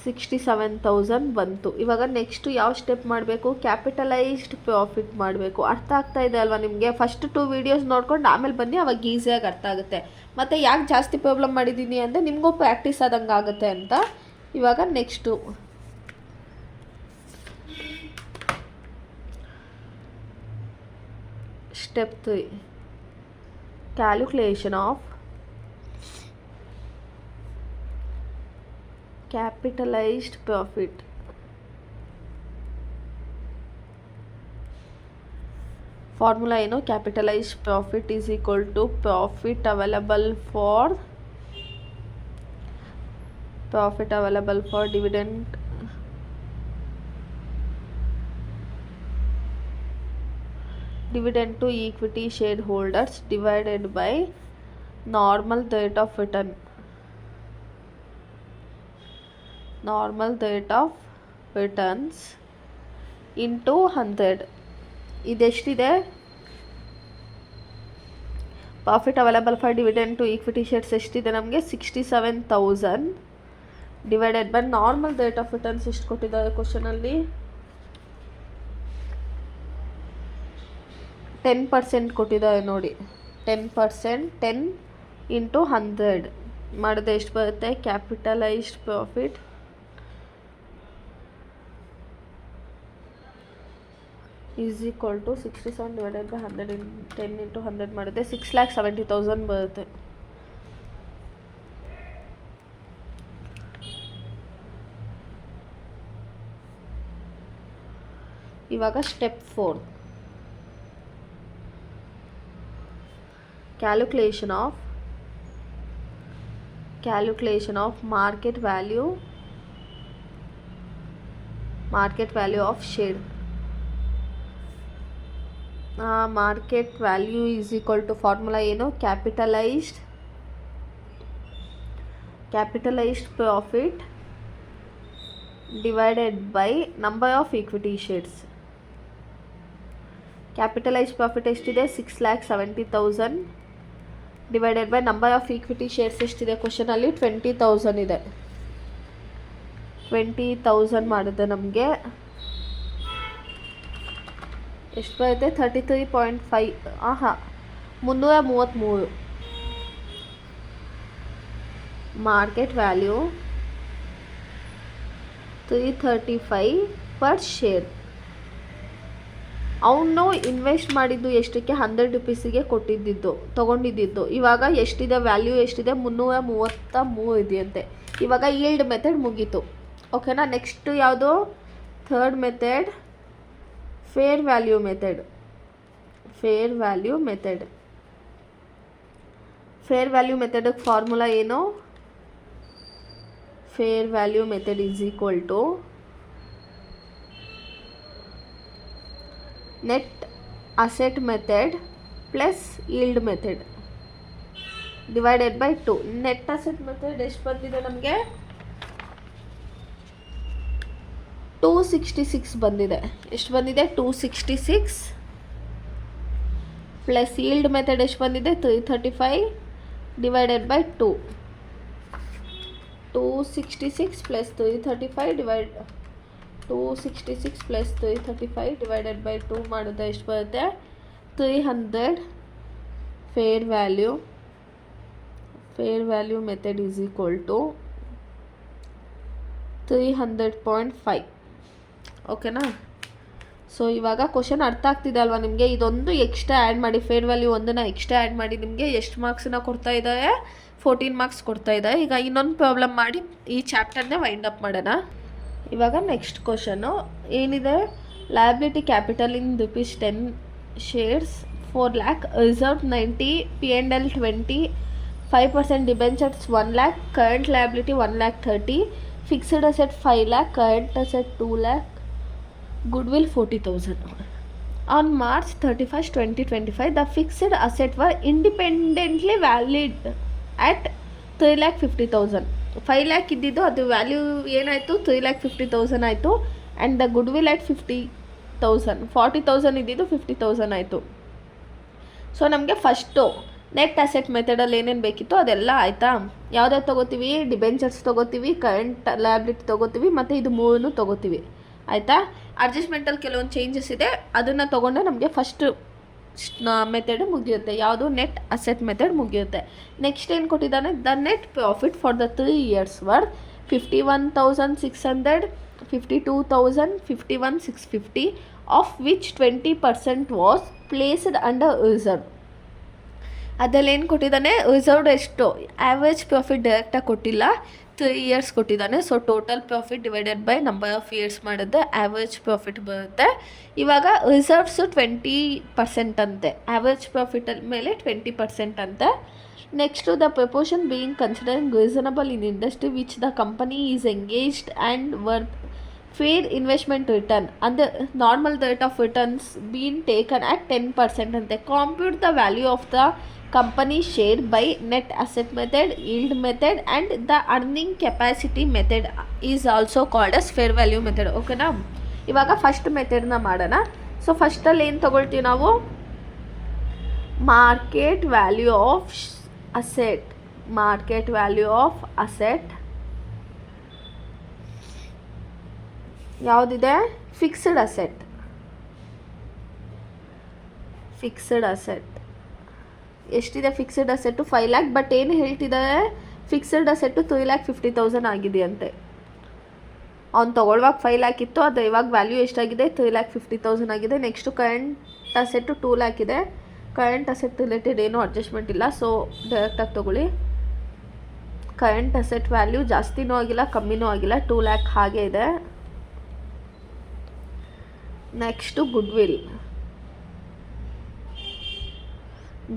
67,000 ಬಂತು. ಇವಾಗ ನೆಕ್ಸ್ಟು ಯಾವ ಸ್ಟೆಪ್ ಮಾಡಬೇಕು ಕ್ಯಾಪಿಟಲೈಸ್ಡ್ ಪ್ರಾಫಿಟ್ ಮಾಡಬೇಕು. ಅರ್ಥ ಆಗ್ತಾ ಇದೆ ಅಲ್ವಾ ನಿಮಗೆ? ಫಸ್ಟ್ 2 ವೀಡಿಯೋಸ್ ನೋಡ್ಕೊಂಡು ಆಮೇಲೆ ಬನ್ನಿ, ಅವಾಗ ಈಸಿಯಾಗಿ ಅರ್ಥ ಆಗುತ್ತೆ. ಮತ್ತು ಯಾಕೆ ಜಾಸ್ತಿ ಪ್ರಾಬ್ಲಮ್ ಮಾಡಿದ್ದೀನಿ ಅಂದರೆ ನಿಮಗೂ ಪ್ರಾಕ್ಟೀಸ್ ಆದಂಗೆ ಆಗುತ್ತೆ ಅಂತ. ಇವಾಗ next step 3 calculation of capitalised profit. Formula ಏನು? Capitalised profit is equal to profit available for dividend to equity share holders divided by normal rate of returns into 100. ಇದೆಷ್ಟಿದೆ? Profit available for dividend to equity shares ಎಷ್ಟಿದೆ ನಮಗೆ 67,000 divided by normal rate of returns ಎಷ್ಟು ಕೊಟ್ಟಿದ್ದಾರೆ ಕ್ವಶನಲ್ಲಿ 10% ಕೊಟ್ಟಿದ್ದಾರೆ ನೋಡಿ. 10% 10 ಇಂಟು 100 ಮಾಡಿದ್ರೆ ಎಷ್ಟು ಬರುತ್ತೆ? Capitalised profit is equal to 67 divided by 100 10 into 100 ಮಾಡಿದ್ರೆ 6,70,000 ಬರುತ್ತೆ. ಇವಾಗ step 4 calculation of market value of share. Market value is equal to formula ಏನು? Capitalised profit divided by number of equity shares. Capitalised profit ಎಷ್ಟಿದೆ 6,70,000 divided by number of equity shares ಎಷ್ಟಿದೆ ಕ್ವಶನಲ್ಲಿ 20,000 ಇದೆ. 20,000 ಮಾಡಿದ್ರೆ ನಮಗೆ ಎಷ್ಟು ಬರುತ್ತೆ? 33.5 333. Market value 335 per share. ಅವನು ಇನ್ವೆಸ್ಟ್ ಮಾಡಿದ್ದು ಎಷ್ಟಕ್ಕೆ 100 ರುಪೀಸಿಗೆ ತೊಗೊಂಡಿದ್ದು. ಇವಾಗ ಎಷ್ಟಿದೆ, ವ್ಯಾಲ್ಯೂ ಎಷ್ಟಿದೆ, 333 ಇದೆಯಂತೆ. ಇವಾಗ ಈಲ್ಡ್ ಮೆಥಡ್ ಮುಗೀತು. ಓಕೆನಾ. ನೆಕ್ಸ್ಟು ಯಾವುದು, third method fair value method. Fair value ಮೆಥಡಿಗೆ ಫಾರ್ಮುಲಾ ಏನು, fair value method is equal to net asset method plus yield method divided by 2. Net asset method ಎಷ್ಟು ಬಂದಿದೆ ನಮಗೆ, 266 ಬಂದಿದೆ. ಎಷ್ಟು ಬಂದಿದೆ, 266 ಪ್ಲಸ್ ಈಲ್ಡ್ ಮೆಥಡ್ ಎಷ್ಟು ಬಂದಿದೆ, 335 divided by 2. 266 plus 335 divided by 2 ಮಾಡಿದ್ರೆ ಎಷ್ಟು ಬರುತ್ತೆ, 300. Fair value method is equal to 300.5. ಓಕೆನಾ. ಸೊ ಇವಾಗ ಕ್ವಶನ್ ಅರ್ಥ ಆಗ್ತಿದೆ ಅಲ್ವಾ ನಿಮಗೆ. ಇದೊಂದು ಎಕ್ಸ್ಟ್ರಾ ಆ್ಯಡ್ ಮಾಡಿ, ಫೇರ್ ವ್ಯಾಲ್ಯೂ ಒಂದನ್ನು ಎಕ್ಸ್ಟ್ರಾ ಆ್ಯಡ್ ಮಾಡಿ ನಿಮಗೆ ಎಷ್ಟು ಮಾರ್ಕ್ಸನ್ನ ಕೊಡ್ತಾ ಇದ್ದಾರೆ, 14 ಮಾರ್ಕ್ಸ್ ಕೊಡ್ತಾ ಇದೆ. ಈಗ ಇನ್ನೊಂದು ಪ್ರಾಬ್ಲಮ್ ಮಾಡಿ ಈ ಚಾಪ್ಟರ್ನೇ ವೈಂಡ್ ಅಪ್ ಮಾಡೋಣ. ಇವಾಗ ನೆಕ್ಸ್ಟ್ ಕ್ವಶನ್ನು ಏನಿದೆ, liability capital in ₹10 shares 4 lakh, reserve 90, P&L 20, 5% debentures 1 lakh, current liability 1,30,000, fixed asset 5 lakh, current asset 2 lakh, goodwill 40,000. On March 31st, 2025, the fixed assets were independently valued at 3,50,000. 5 lakh ಇದ್ದಿದ್ದು ಅದು ವ್ಯಾಲ್ಯೂ ಏನಾಯಿತು, 3,50,000 ಆಯಿತು. ಆ್ಯಂಡ್ ದ ಗುಡ್ವಿಲ್ ಆಟ್ 50,000, 40,000 ಇದ್ದಿದ್ದು 50,000 ಆಯಿತು. ಸೊ ನಮಗೆ ಫಸ್ಟು ನೆಟ್ ಅಸೆಟ್ ಮೆಥಡಲ್ಲಿ ಏನೇನು ಬೇಕಿತ್ತು ಅದೆಲ್ಲ ಆಯಿತಾ. ಯಾವುದಾದ್ರು ತೊಗೋತೀವಿ, ಡಿಬೆಂಚರ್ಸ್ ತೊಗೋತೀವಿ, ಕರೆಂಟ್ ಲಯಬಿಲಿಟಿ ತೊಗೋತೀವಿ, ಮತ್ತು ಇದು ಮೂರನ್ನು ತೊಗೋತೀವಿ. ಆಯಿತಾ. ಅಡ್ಜಸ್ಟ್ಮೆಂಟಲ್ಲಿ ಕೆಲವೊಂದು ಚೇಂಜಸ್ ಇದೆ, ಅದನ್ನು ತೊಗೊಂಡ್ರೆ ನಮಗೆ ಫಸ್ಟ್ ಮೆಥಡ್ ಮುಗಿಯುತ್ತೆ. ಯಾವುದು, ನೆಟ್ ಅಸೆಟ್ ಮೆಥಡ್ ಮುಗಿಯುತ್ತೆ. ನೆಕ್ಸ್ಟ್ ಏನು ಕೊಟ್ಟಿದ್ದಾನೆ, the net profit for the 3 years var 51,600, 52,000, 51,650, of which 20% was placed under reserve. ಅದರಲ್ಲಿ ಏನು ಕೊಟ್ಟಿದ್ದಾನೆ, ರಿಸರ್ವ್ಡ್ ಎಷ್ಟು, ಆ್ಯಾವ್ರೇಜ್ ಪ್ರಾಫಿಟ್ ಡೈರೆಕ್ಟಾಗಿ ಕೊಟ್ಟಿಲ್ಲ, 3 years ಕೊಟ್ಟಿದ್ದಾನೆ. So total profit divided by number of years ಮಾಡಿದ್ರೆ ಆ್ಯಾವ್ರೇಜ್ ಪ್ರಾಫಿಟ್ ಬರುತ್ತೆ. ಇವಾಗ ರಿಸರ್ವ್ಸು 20% ಅಂತೆ, ಆ್ಯಾವ್ರೇಜ್ ಪ್ರಾಫಿಟ್ ಮೇಲೆ 20% ಅಂತೆ. Next the proportion being considering reasonable in industry which the company is engaged and worth fair investment return ಅಂದರೆ normal rate of returns been taken at 10% ಅಂತೆ. Compute the value of the company share by net asset method, yield method and the earning capacity method is also called as fair value method. ಓಕೆನಾ. ಇವಾಗ ಫಸ್ಟ್ ಮೆಥಡ್ನ ಮಾಡೋಣ. ಸೊ ಫಸ್ಟಲ್ಲಿ ಏನು ತೊಗೊಳ್ತೀವಿ ನಾವು, ಮಾರ್ಕೆಟ್ ವ್ಯಾಲ್ಯೂ ಆಫ್ ಅಸೆಟ್. ಯಾವುದಿದೆ, ಫಿಕ್ಸ್ಡ್ ಅಸೆಟ್ ಎಷ್ಟಿದೆ, ಫಿಕ್ಸ್ಡ್ ಅಸೆಟ್ಟು 5 lakh. ಬಟ್ ಏನು ಹೇಳ್ತಿದ್ದಾರೆ, ಫಿಕ್ಸ್ಡ್ ಅಸೆಟ್ಟು 3,50,000 ಆಗಿದೆಯಂತೆ. ಅವ್ನು ತೊಗೊಳ್ಳುವಾಗ 5 lakh ಇತ್ತು, ಅದು ಇವಾಗ ವ್ಯಾಲ್ಯೂ ಎಷ್ಟಾಗಿದೆ, 3,50,000 ಆಗಿದೆ. ನೆಕ್ಸ್ಟು ಕರೆಂಟ್ ಅಸೆಟ್ಟು 2 lakh ಇದೆ. ಕರೆಂಟ್ ಅಸೆಟ್ ರಿಲೇಟೆಡ್ ಏನೂ ಅಡ್ಜಸ್ಟ್ಮೆಂಟ್ ಇಲ್ಲ, ಸೊ ಡೈರೆಕ್ಟಾಗಿ ತೊಗೊಳ್ಳಿ. ಕರೆಂಟ್ ಅಸೆಟ್ ವ್ಯಾಲ್ಯೂ ಜಾಸ್ತಿನೂ ಆಗಿಲ್ಲ ಕಮ್ಮಿನೂ ಆಗಿಲ್ಲ, 2 lakh ಹಾಗೆ ಇದೆ. ನೆಕ್ಸ್ಟು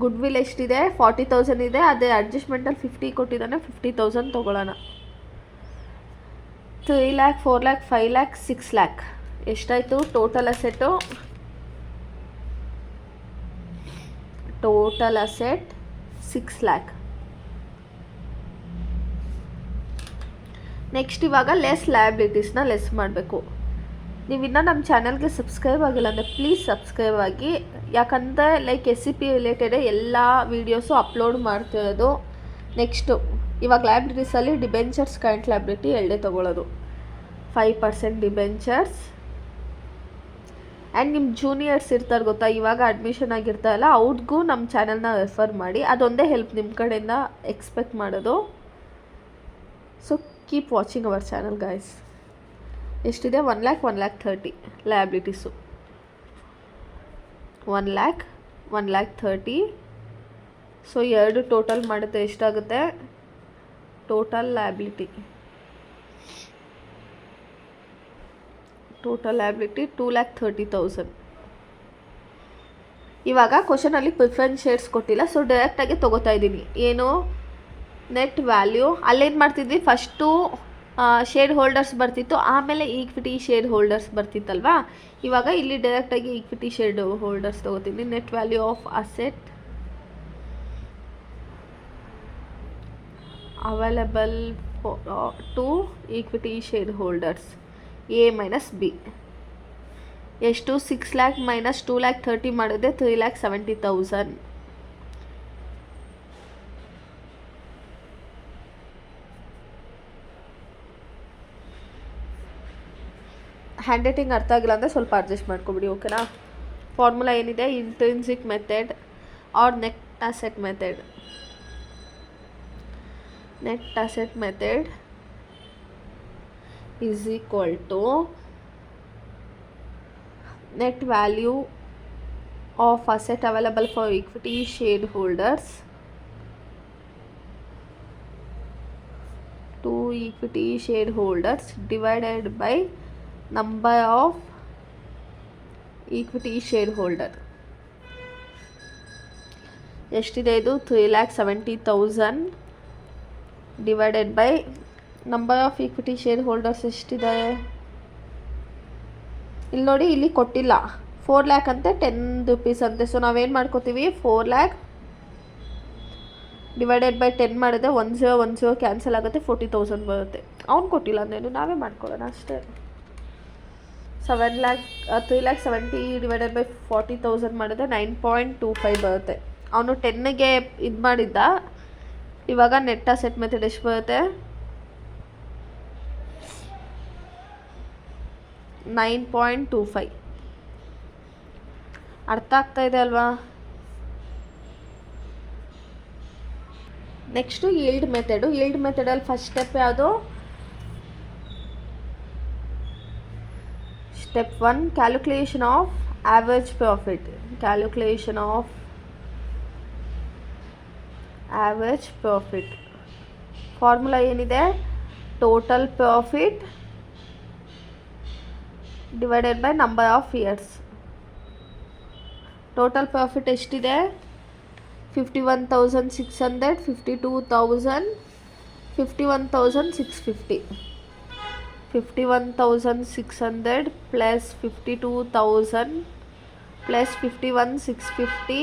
ಗುಡ್ವಿಲ್ ಎಷ್ಟಿದೆ, 40,000 ಇದೆ. ಅದೇ ಅಡ್ಜಸ್ಟ್ಮೆಂಟಲ್ಲಿ 50 ಕೊಟ್ಟಿದ್ದಾನೆ, 50,000 ತೊಗೊಳ್ಳೋಣ. 3 lakh, 4 lakh, 5 lakh, 6 lakh ಎಷ್ಟಾಯಿತು total asset, total asset 6 lakh. Next ಇವಾಗ ಲೆಸ್ ಲಯಬಿಲಿಟೀಸ್ನ ಲೆಸ್ ಮಾಡಬೇಕು. ನೀವಿನ್ನೂ ನಮ್ಮ ಚಾನಲ್ಗೆ ಸಬ್ಸ್ಕ್ರೈಬ್ ಆಗಿಲ್ಲ ಅಂದರೆ ಪ್ಲೀಸ್ ಸಬ್ಸ್ಕ್ರೈಬ್ ಆಗಿ. ಯಾಕಂದರೆ ಲೈಕ್ SCP ರಿಲೇಟೆಡ್ ಎಲ್ಲ ವೀಡಿಯೋಸು ಅಪ್ಲೋಡ್ ಮಾಡ್ತಿರೋದು. ನೆಕ್ಸ್ಟು ಇವಾಗ ಲಯಬಿಲಿಟೀಸಲ್ಲಿ ಡಿಬೆಂಚರ್ಸ್, ಕರೆಂಟ್ ಲಯಬಿಲಿಟಿ ಎರಡೇ ತೊಗೊಳ್ಳೋದು. 5% ಡಿಬೆಂಚರ್ಸ್. ಆ್ಯಂಡ್ ನಿಮ್ಮ ಜೂನಿಯರ್ಸ್ ಇರ್ತಾರೆ ಗೊತ್ತಾ, ಇವಾಗ ಅಡ್ಮಿಷನ್ ಆಗಿರ್ತಾರಲ್ಲ, ಅವ್ರಿಗೂ ನಮ್ಮ ಚಾನಲ್ನ ರೆಫರ್ ಮಾಡಿ. ಅದೊಂದೇ ಹೆಲ್ಪ್ ನಿಮ್ಮ ಕಡೆಯಿಂದ ಎಕ್ಸ್ಪೆಕ್ಟ್ ಮಾಡೋದು. So keep watching our channel guys. ಎಷ್ಟಿದೆ? 1,30,000 ಲಯಬಿಲಿಟೀಸು. 1,30,000. ಸೊ 2 ಟೋಟಲ್ ಮಾಡಿದ್ರೆ ಎಷ್ಟಾಗುತ್ತೆ? Total liability 2,30,000. ಇವಾಗ ಕ್ವಶನಲ್ಲಿ ಪ್ರಿಫರೆನ್ಸ್ ಶೇರ್ಸ್ ಕೊಟ್ಟಿಲ್ಲ, ಸೊ ಡೈರೆಕ್ಟಾಗಿ ತೊಗೋತಾ ಇದ್ದೀನಿ. ಏನು? Net value. ಅಲ್ಲೇನು ಮಾಡ್ತಿದ್ವಿ? ಫಸ್ಟು ಶೇರ್ ಹೋಲ್ಡರ್ಸ್ ಬರ್ತಿತ್ತು, ಆಮೇಲೆ ಈಕ್ವಿಟಿ ಶೇರ್ ಹೋಲ್ಡರ್ಸ್ ಬರ್ತಿತ್ತಲ್ವಾ. ಇವಾಗ ಇಲ್ಲಿ ಡೈರೆಕ್ಟಾಗಿ ಈಕ್ವಿಟಿ ಶೇರ್ ಹೋಲ್ಡರ್ಸ್ ತೊಗೋತೀನಿ. Net value of asset available to equity share holders A minus B. ಎಷ್ಟು? 6 lakh ಮೈನಸ್ 2,30,000 ಮಾಡಿದ್ರೆ 3,70,000. ಹ್ಯಾಂಡ್ ರೈಟಿಂಗ್ ಅರ್ಥ ಆಗಿಲ್ಲ ಅಂದರೆ ಸ್ವಲ್ಪ ಅಡ್ಜಸ್ಟ್ ಮಾಡ್ಕೊಬಿಡಿ, ಓಕೆನಾ? ಫಾರ್ಮುಲಾ ಏನಿದೆ? Intrinsic method or net asset method. Net asset method is equal to net value of asset available for equity shareholders to equity shareholders divided by number of equity shareholder. ಎಷ್ಟಿದೆ ಇದು? 3,70,000 divided by number of equity share holders ಎಷ್ಟಿದೆ? ಇಲ್ಲಿ ನೋಡಿ, ಇಲ್ಲಿ ಕೊಟ್ಟಿಲ್ಲ. 4 lakh ಅಂತೆ, 10 rupees ಅಂತೆ. ಸೊ ನಾವೇನು ಮಾಡ್ಕೋತೀವಿ? 4 lakh ಡಿವೈಡೆಡ್ ಬೈ 10 ಮಾಡಿದ್ರೆ 1010 ಕ್ಯಾನ್ಸಲ್ ಆಗುತ್ತೆ, 40,000 ಬರುತ್ತೆ. ಅವ್ನು ಕೊಟ್ಟಿಲ್ಲ ಅಂದೇನು, ನಾವೇ ಮಾಡ್ಕೊಳ್ಳೋಣ ಅಷ್ಟೇ. 3,70,000 ಡಿವೈಡೆಡ್ ಬೈ 40,000 ಮಾಡಿದ್ರೆ 9.25 ಬರುತ್ತೆ. ಅವನು 10ಗೆ ಇದು ಮಾಡಿದ್ದ. ಇವಾಗ ನೆಟ್ ಅಸೆಟ್ ಮೆಥಡ್ ಎಷ್ಟು ಬರುತ್ತೆ? 9.25. ಅರ್ಥ ಆಗ್ತಾ ಇದೆ ಅಲ್ವಾ? Next yield method. ಈಲ್ಡ್ ಮೆಥಡಲ್ಲಿ ಫಸ್ಟ್ ಸ್ಟೆಪ್ ಯಾವುದು? Step 1 calculation of average profit. Calculation of average profit. Formula ಏನಿದೆ? Total profit divided by number of years. Total profit ಎಷ್ಟಿದೆ? 51,600, 52,000, 51,650. 51,600 plus 52,000 plus 51,650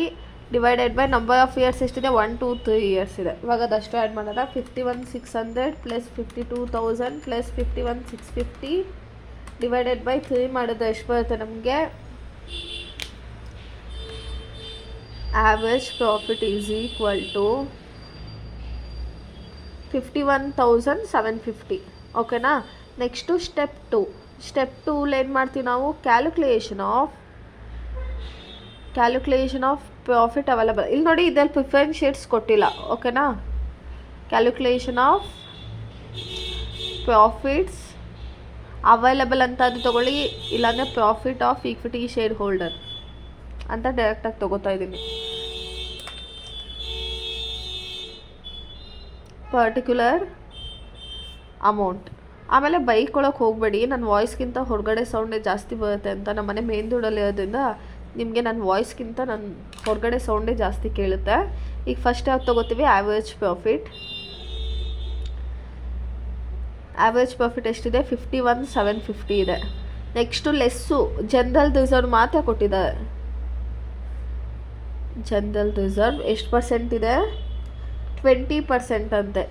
divided by number of years ಎಷ್ಟಿದೆ? 1 2 3 ಇಯರ್ಸ್ ಇದೆ. ಇವಾಗ ಅದಷ್ಟು ಆ್ಯಡ್ ಮಾಡೋಣ. 51,600 ಪ್ಲಸ್ 52,000 ಪ್ಲಸ್ 51,650 ಡಿವೈಡೆಡ್ ಬೈ 3 ಮಾಡಿದ್ರೆ ಎಷ್ಟು ಬರುತ್ತೆ ನಮಗೆ? Average profit is equal to 51,750. ಓಕೆನಾ? Next step 2. ಸ್ಟೆಪ್ 2 ಏನು ಮಾಡ್ತೀವಿ ನಾವು? Calculation of profit available. ಇಲ್ಲಿ ನೋಡಿ, ಇದರಲ್ಲಿ ಪ್ರಿಫರೆನ್ಸ್ ಶೇರ್ಸ್ ಕೊಟ್ಟಿಲ್ಲ, ಓಕೆನಾ? ಕ್ಯಾಲ್ಕುಲೇಷನ್ ಆಫ್ ಪ್ರಾಫಿಟ್ಸ್ ಅವೈಲಬಲ್ ಅಂತ ಅದು ತೊಗೊಳ್ಳಿ, ಇಲ್ಲಾಂದರೆ profit of equity share holder ಅಂತ ಡೈರೆಕ್ಟಾಗಿ ತೊಗೋತಾ ಇದ್ದೀನಿ. Particular amount. ಆಮೇಲೆ ಬೈಕೊಳಕ್ಕೆ ಹೋಗಬೇಡಿ, ನನ್ನ ವಾಯ್ಸ್ಗಿಂತ ಹೊರಗಡೆ ಸೌಂಡೇ ಜಾಸ್ತಿ ಬರುತ್ತೆ ಅಂತ. ನಮ್ಮ ಮನೆ ಮೇನ್ ರೋಡಲ್ಲಿರೋದ್ರಿಂದ ನಿಮಗೆ ನನ್ನ ವಾಯ್ಸ್ಗಿಂತ ನನ್ನ ಹೊರಗಡೆ ಸೌಂಡೇ ಜಾಸ್ತಿ ಕೇಳುತ್ತೆ. ಈಗ ಫಸ್ಟ್ ಯಾವ್ದು ತೊಗೋತೀವಿ? Average profit. ಆ್ಯಾವ್ರೇಜ್ ಪ್ರಾಫಿಟ್ ಎಷ್ಟಿದೆ? 51,750 ಇದೆ. ನೆಕ್ಸ್ಟು ಲೆಸ್ಸು ಜನರಲ್ ರಿಸರ್ವ್ ಮಾತ್ರ ಕೊಟ್ಟಿದ್ದಾರೆ. ಜನರಲ್ ರಿಸರ್ವ್ ಎಷ್ಟು ಪರ್ಸೆಂಟ್ ಇದೆ? 20% ಅಂತೆ.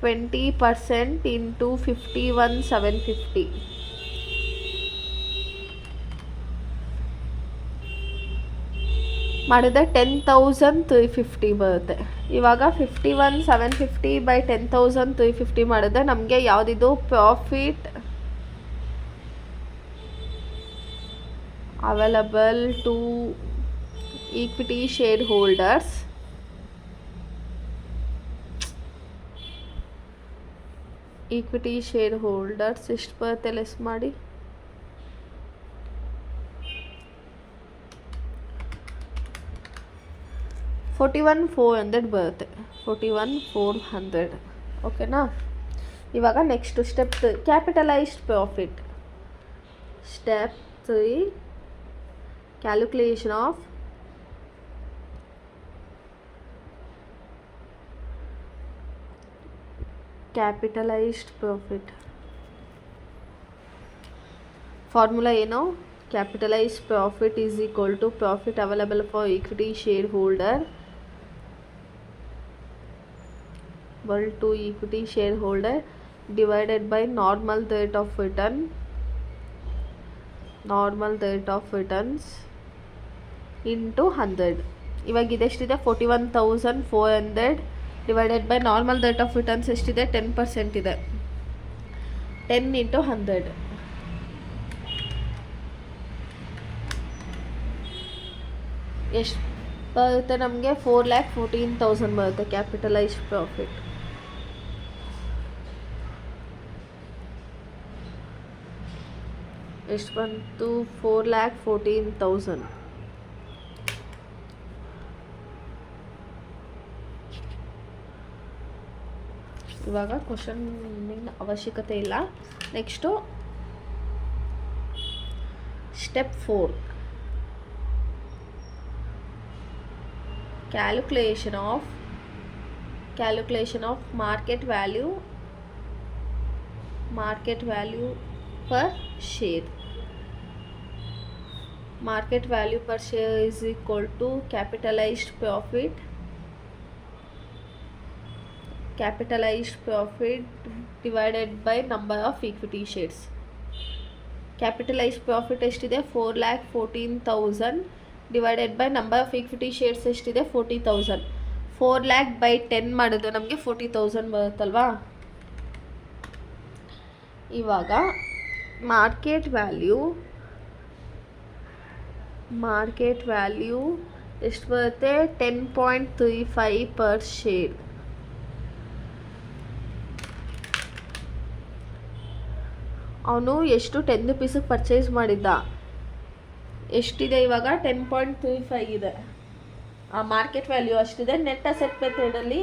20% ಇಂಟು 51,750 ಮಾಡಿದರೆ 10,350 ಬರುತ್ತೆ. ಇವಾಗ 51,750 ಬೈ 10,350 ಮಾಡಿದ್ರೆ ನಮಗೆ ಯಾವುದಿದು? Profit available to equity share holders equity share holders ಎಷ್ಟು ಬರುತ್ತೆ ಲೆಸ್ ಮಾಡಿ. 41,400 ಬರುತ್ತೆ. 41,400 ಓಕೆನಾ. ಇವಾಗ next step capitalised profit. Step 3 calculation of capitalised profit. Formula ಏನು? Capitalised profit is equal to profit available for equity share holder to equity shareholder divided by normal rate of returns into 100. ಇವಾಗ ಇದೆಷ್ಟಿದೆ? 41,400 divided by normal rate of returns ಎಷ್ಟಿದೆ? 10% ಇದೆ. 10 into 100 ಎಷ್ಟು ಬರುತ್ತೆ ನಮಗೆ? 4,14,000 ಬರುತ್ತೆ ಕ್ಯಾಪಿಟಲೈಸ್ಡ್ ಪ್ರಾಫಿಟ್. ಎಷ್ಟು ಬಂತು? 4,14,000. ಇವಾಗ ಕ್ವಶನ್ನಿನ ಅವಶ್ಯಕತೆ ಇಲ್ಲ. Next step 4 calculation of market value per share. Market value per share is equal to capitalized profit divided by number of equity shares. Capitalized profit ಎಷ್ಟಿದೆ? 4,14,000 divided by number of equity shares ಎಷ್ಟಿದೆ? 40,000. 4 lakh by 10 ಮಾಡಿದ್ರೆ ನಮಗೆ 40,000 ಬರುತ್ತಲ್ವಾ. ಇವಾಗ ಮಾರ್ಕೆಟ್ ವ್ಯಾಲ್ಯೂ ಎಷ್ಟು ಬರುತ್ತೆ? 10.35 ಪರ್ ಶೇರ್. ಅವನು ಎಷ್ಟು 10 ರೂಪೀಸಿಗೆ ಪರ್ಚೇಸ್ ಮಾಡಿದ್ದ. ಎಷ್ಟಿದೆ ಇವಾಗ? 10.35 ಇದೆ. ಆ ಮಾರ್ಕೆಟ್ ವ್ಯಾಲ್ಯೂ ಅಷ್ಟಿದೆ. ನೆಟ್ ಅಸೆಟ್ ಮೆಥಡಲ್ಲಿ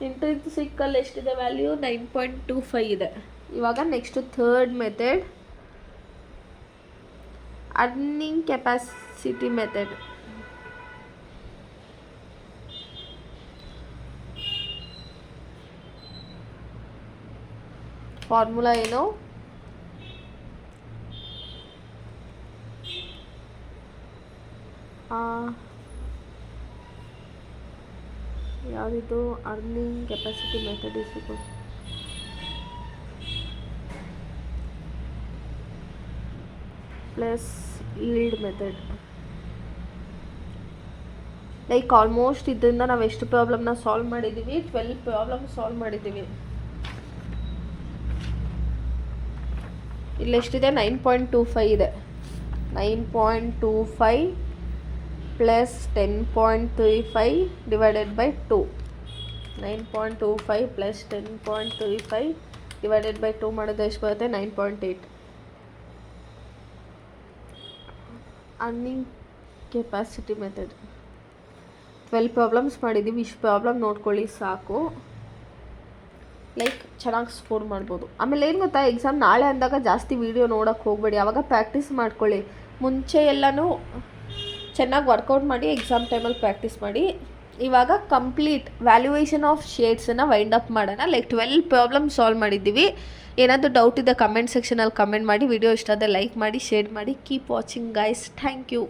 ಇಂಟ್ರಿನ್ಸಿಕಲ್ಲಿ ಎಷ್ಟಿದೆ ವ್ಯಾಲ್ಯೂ? 9.25 ಇದೆ. ಇವಾಗ next third method earning capacity method. Formula ಏನು? ಯಾವುದಿದು? Earning capacity method is equal plus yield method. Like almost ಇದರಿಂದ ನಾವು ಎಷ್ಟು ಪ್ರಾಬ್ಲಮ್ನ ಸಾಲ್ವ್ ಮಾಡಿದ್ದೀವಿ? 12 ಪ್ರಾಬ್ಲಮ್ ಸಾಲ್ವ್ ಮಾಡಿದ್ದೀವಿ. ಇಲ್ಲೆಷ್ಟಿದೆ? 9.25 ಇದೆ. 9.25 plus 10.35 divided by 2. 9.25 plus 10.35 divided by 2 ಮಾಡಿದ್ರೆ ಎಷ್ಟು ಬರುತ್ತೆ? 9.8. ಅರ್ನಿಂಗ್ ಕೆಪಾಸಿಟಿ ಮೆಥಡ್ 12 ಪ್ರಾಬ್ಲಮ್ಸ್ ಮಾಡಿದ್ದೀವಿ. ಇಷ್ಟು ಪ್ರಾಬ್ಲಮ್ ನೋಡ್ಕೊಳ್ಳಿ ಸಾಕು. ಲೈಕ್ ಚೆನ್ನಾಗಿ ಸ್ಕೋರ್ ಮಾಡ್ಬೋದು. ಆಮೇಲೆ ಏನು ಗೊತ್ತಾ, ಎಕ್ಸಾಮ್ ನಾಳೆ ಅಂದಾಗ ಜಾಸ್ತಿ ವೀಡಿಯೋ ನೋಡೋಕ್ಕೆ ಹೋಗಬೇಡಿ. ಆವಾಗ ಪ್ರಾಕ್ಟೀಸ್ ಮಾಡ್ಕೊಳ್ಳಿ. ಮುಂಚೆ ಎಲ್ಲನೂ ಚೆನ್ನಾಗಿ ವರ್ಕೌಟ್ ಮಾಡಿ ಎಕ್ಸಾಮ್ ಟೈಮಲ್ಲಿ ಪ್ರಾಕ್ಟೀಸ್ ಮಾಡಿ. ಇವಾಗ ಕಂಪ್ಲೀಟ್ ವ್ಯಾಲ್ಯೂಯೇಷನ್ ಆಫ್ ಶೇರ್ಸನ್ನು ವೈಂಡ್ ಅಪ್ ಮಾಡೋಣ. ಲೈಕ್ 12 ಪ್ರಾಬ್ಲಮ್ ಸಾಲ್ವ್ ಮಾಡಿದ್ದೀವಿ. ಏನಾದರೂ ಡೌಟ್ ಇದೆ ಕಮೆಂಟ್ ಸೆಕ್ಷನಲ್ಲಿ ಕಮೆಂಟ್ ಮಾಡಿ. ವಿಡಿಯೋ ಇಷ್ಟ ಆದರೆ ಲೈಕ್ ಮಾಡಿ, ಶೇರ್ ಮಾಡಿ. Keep watching guys. Thank you.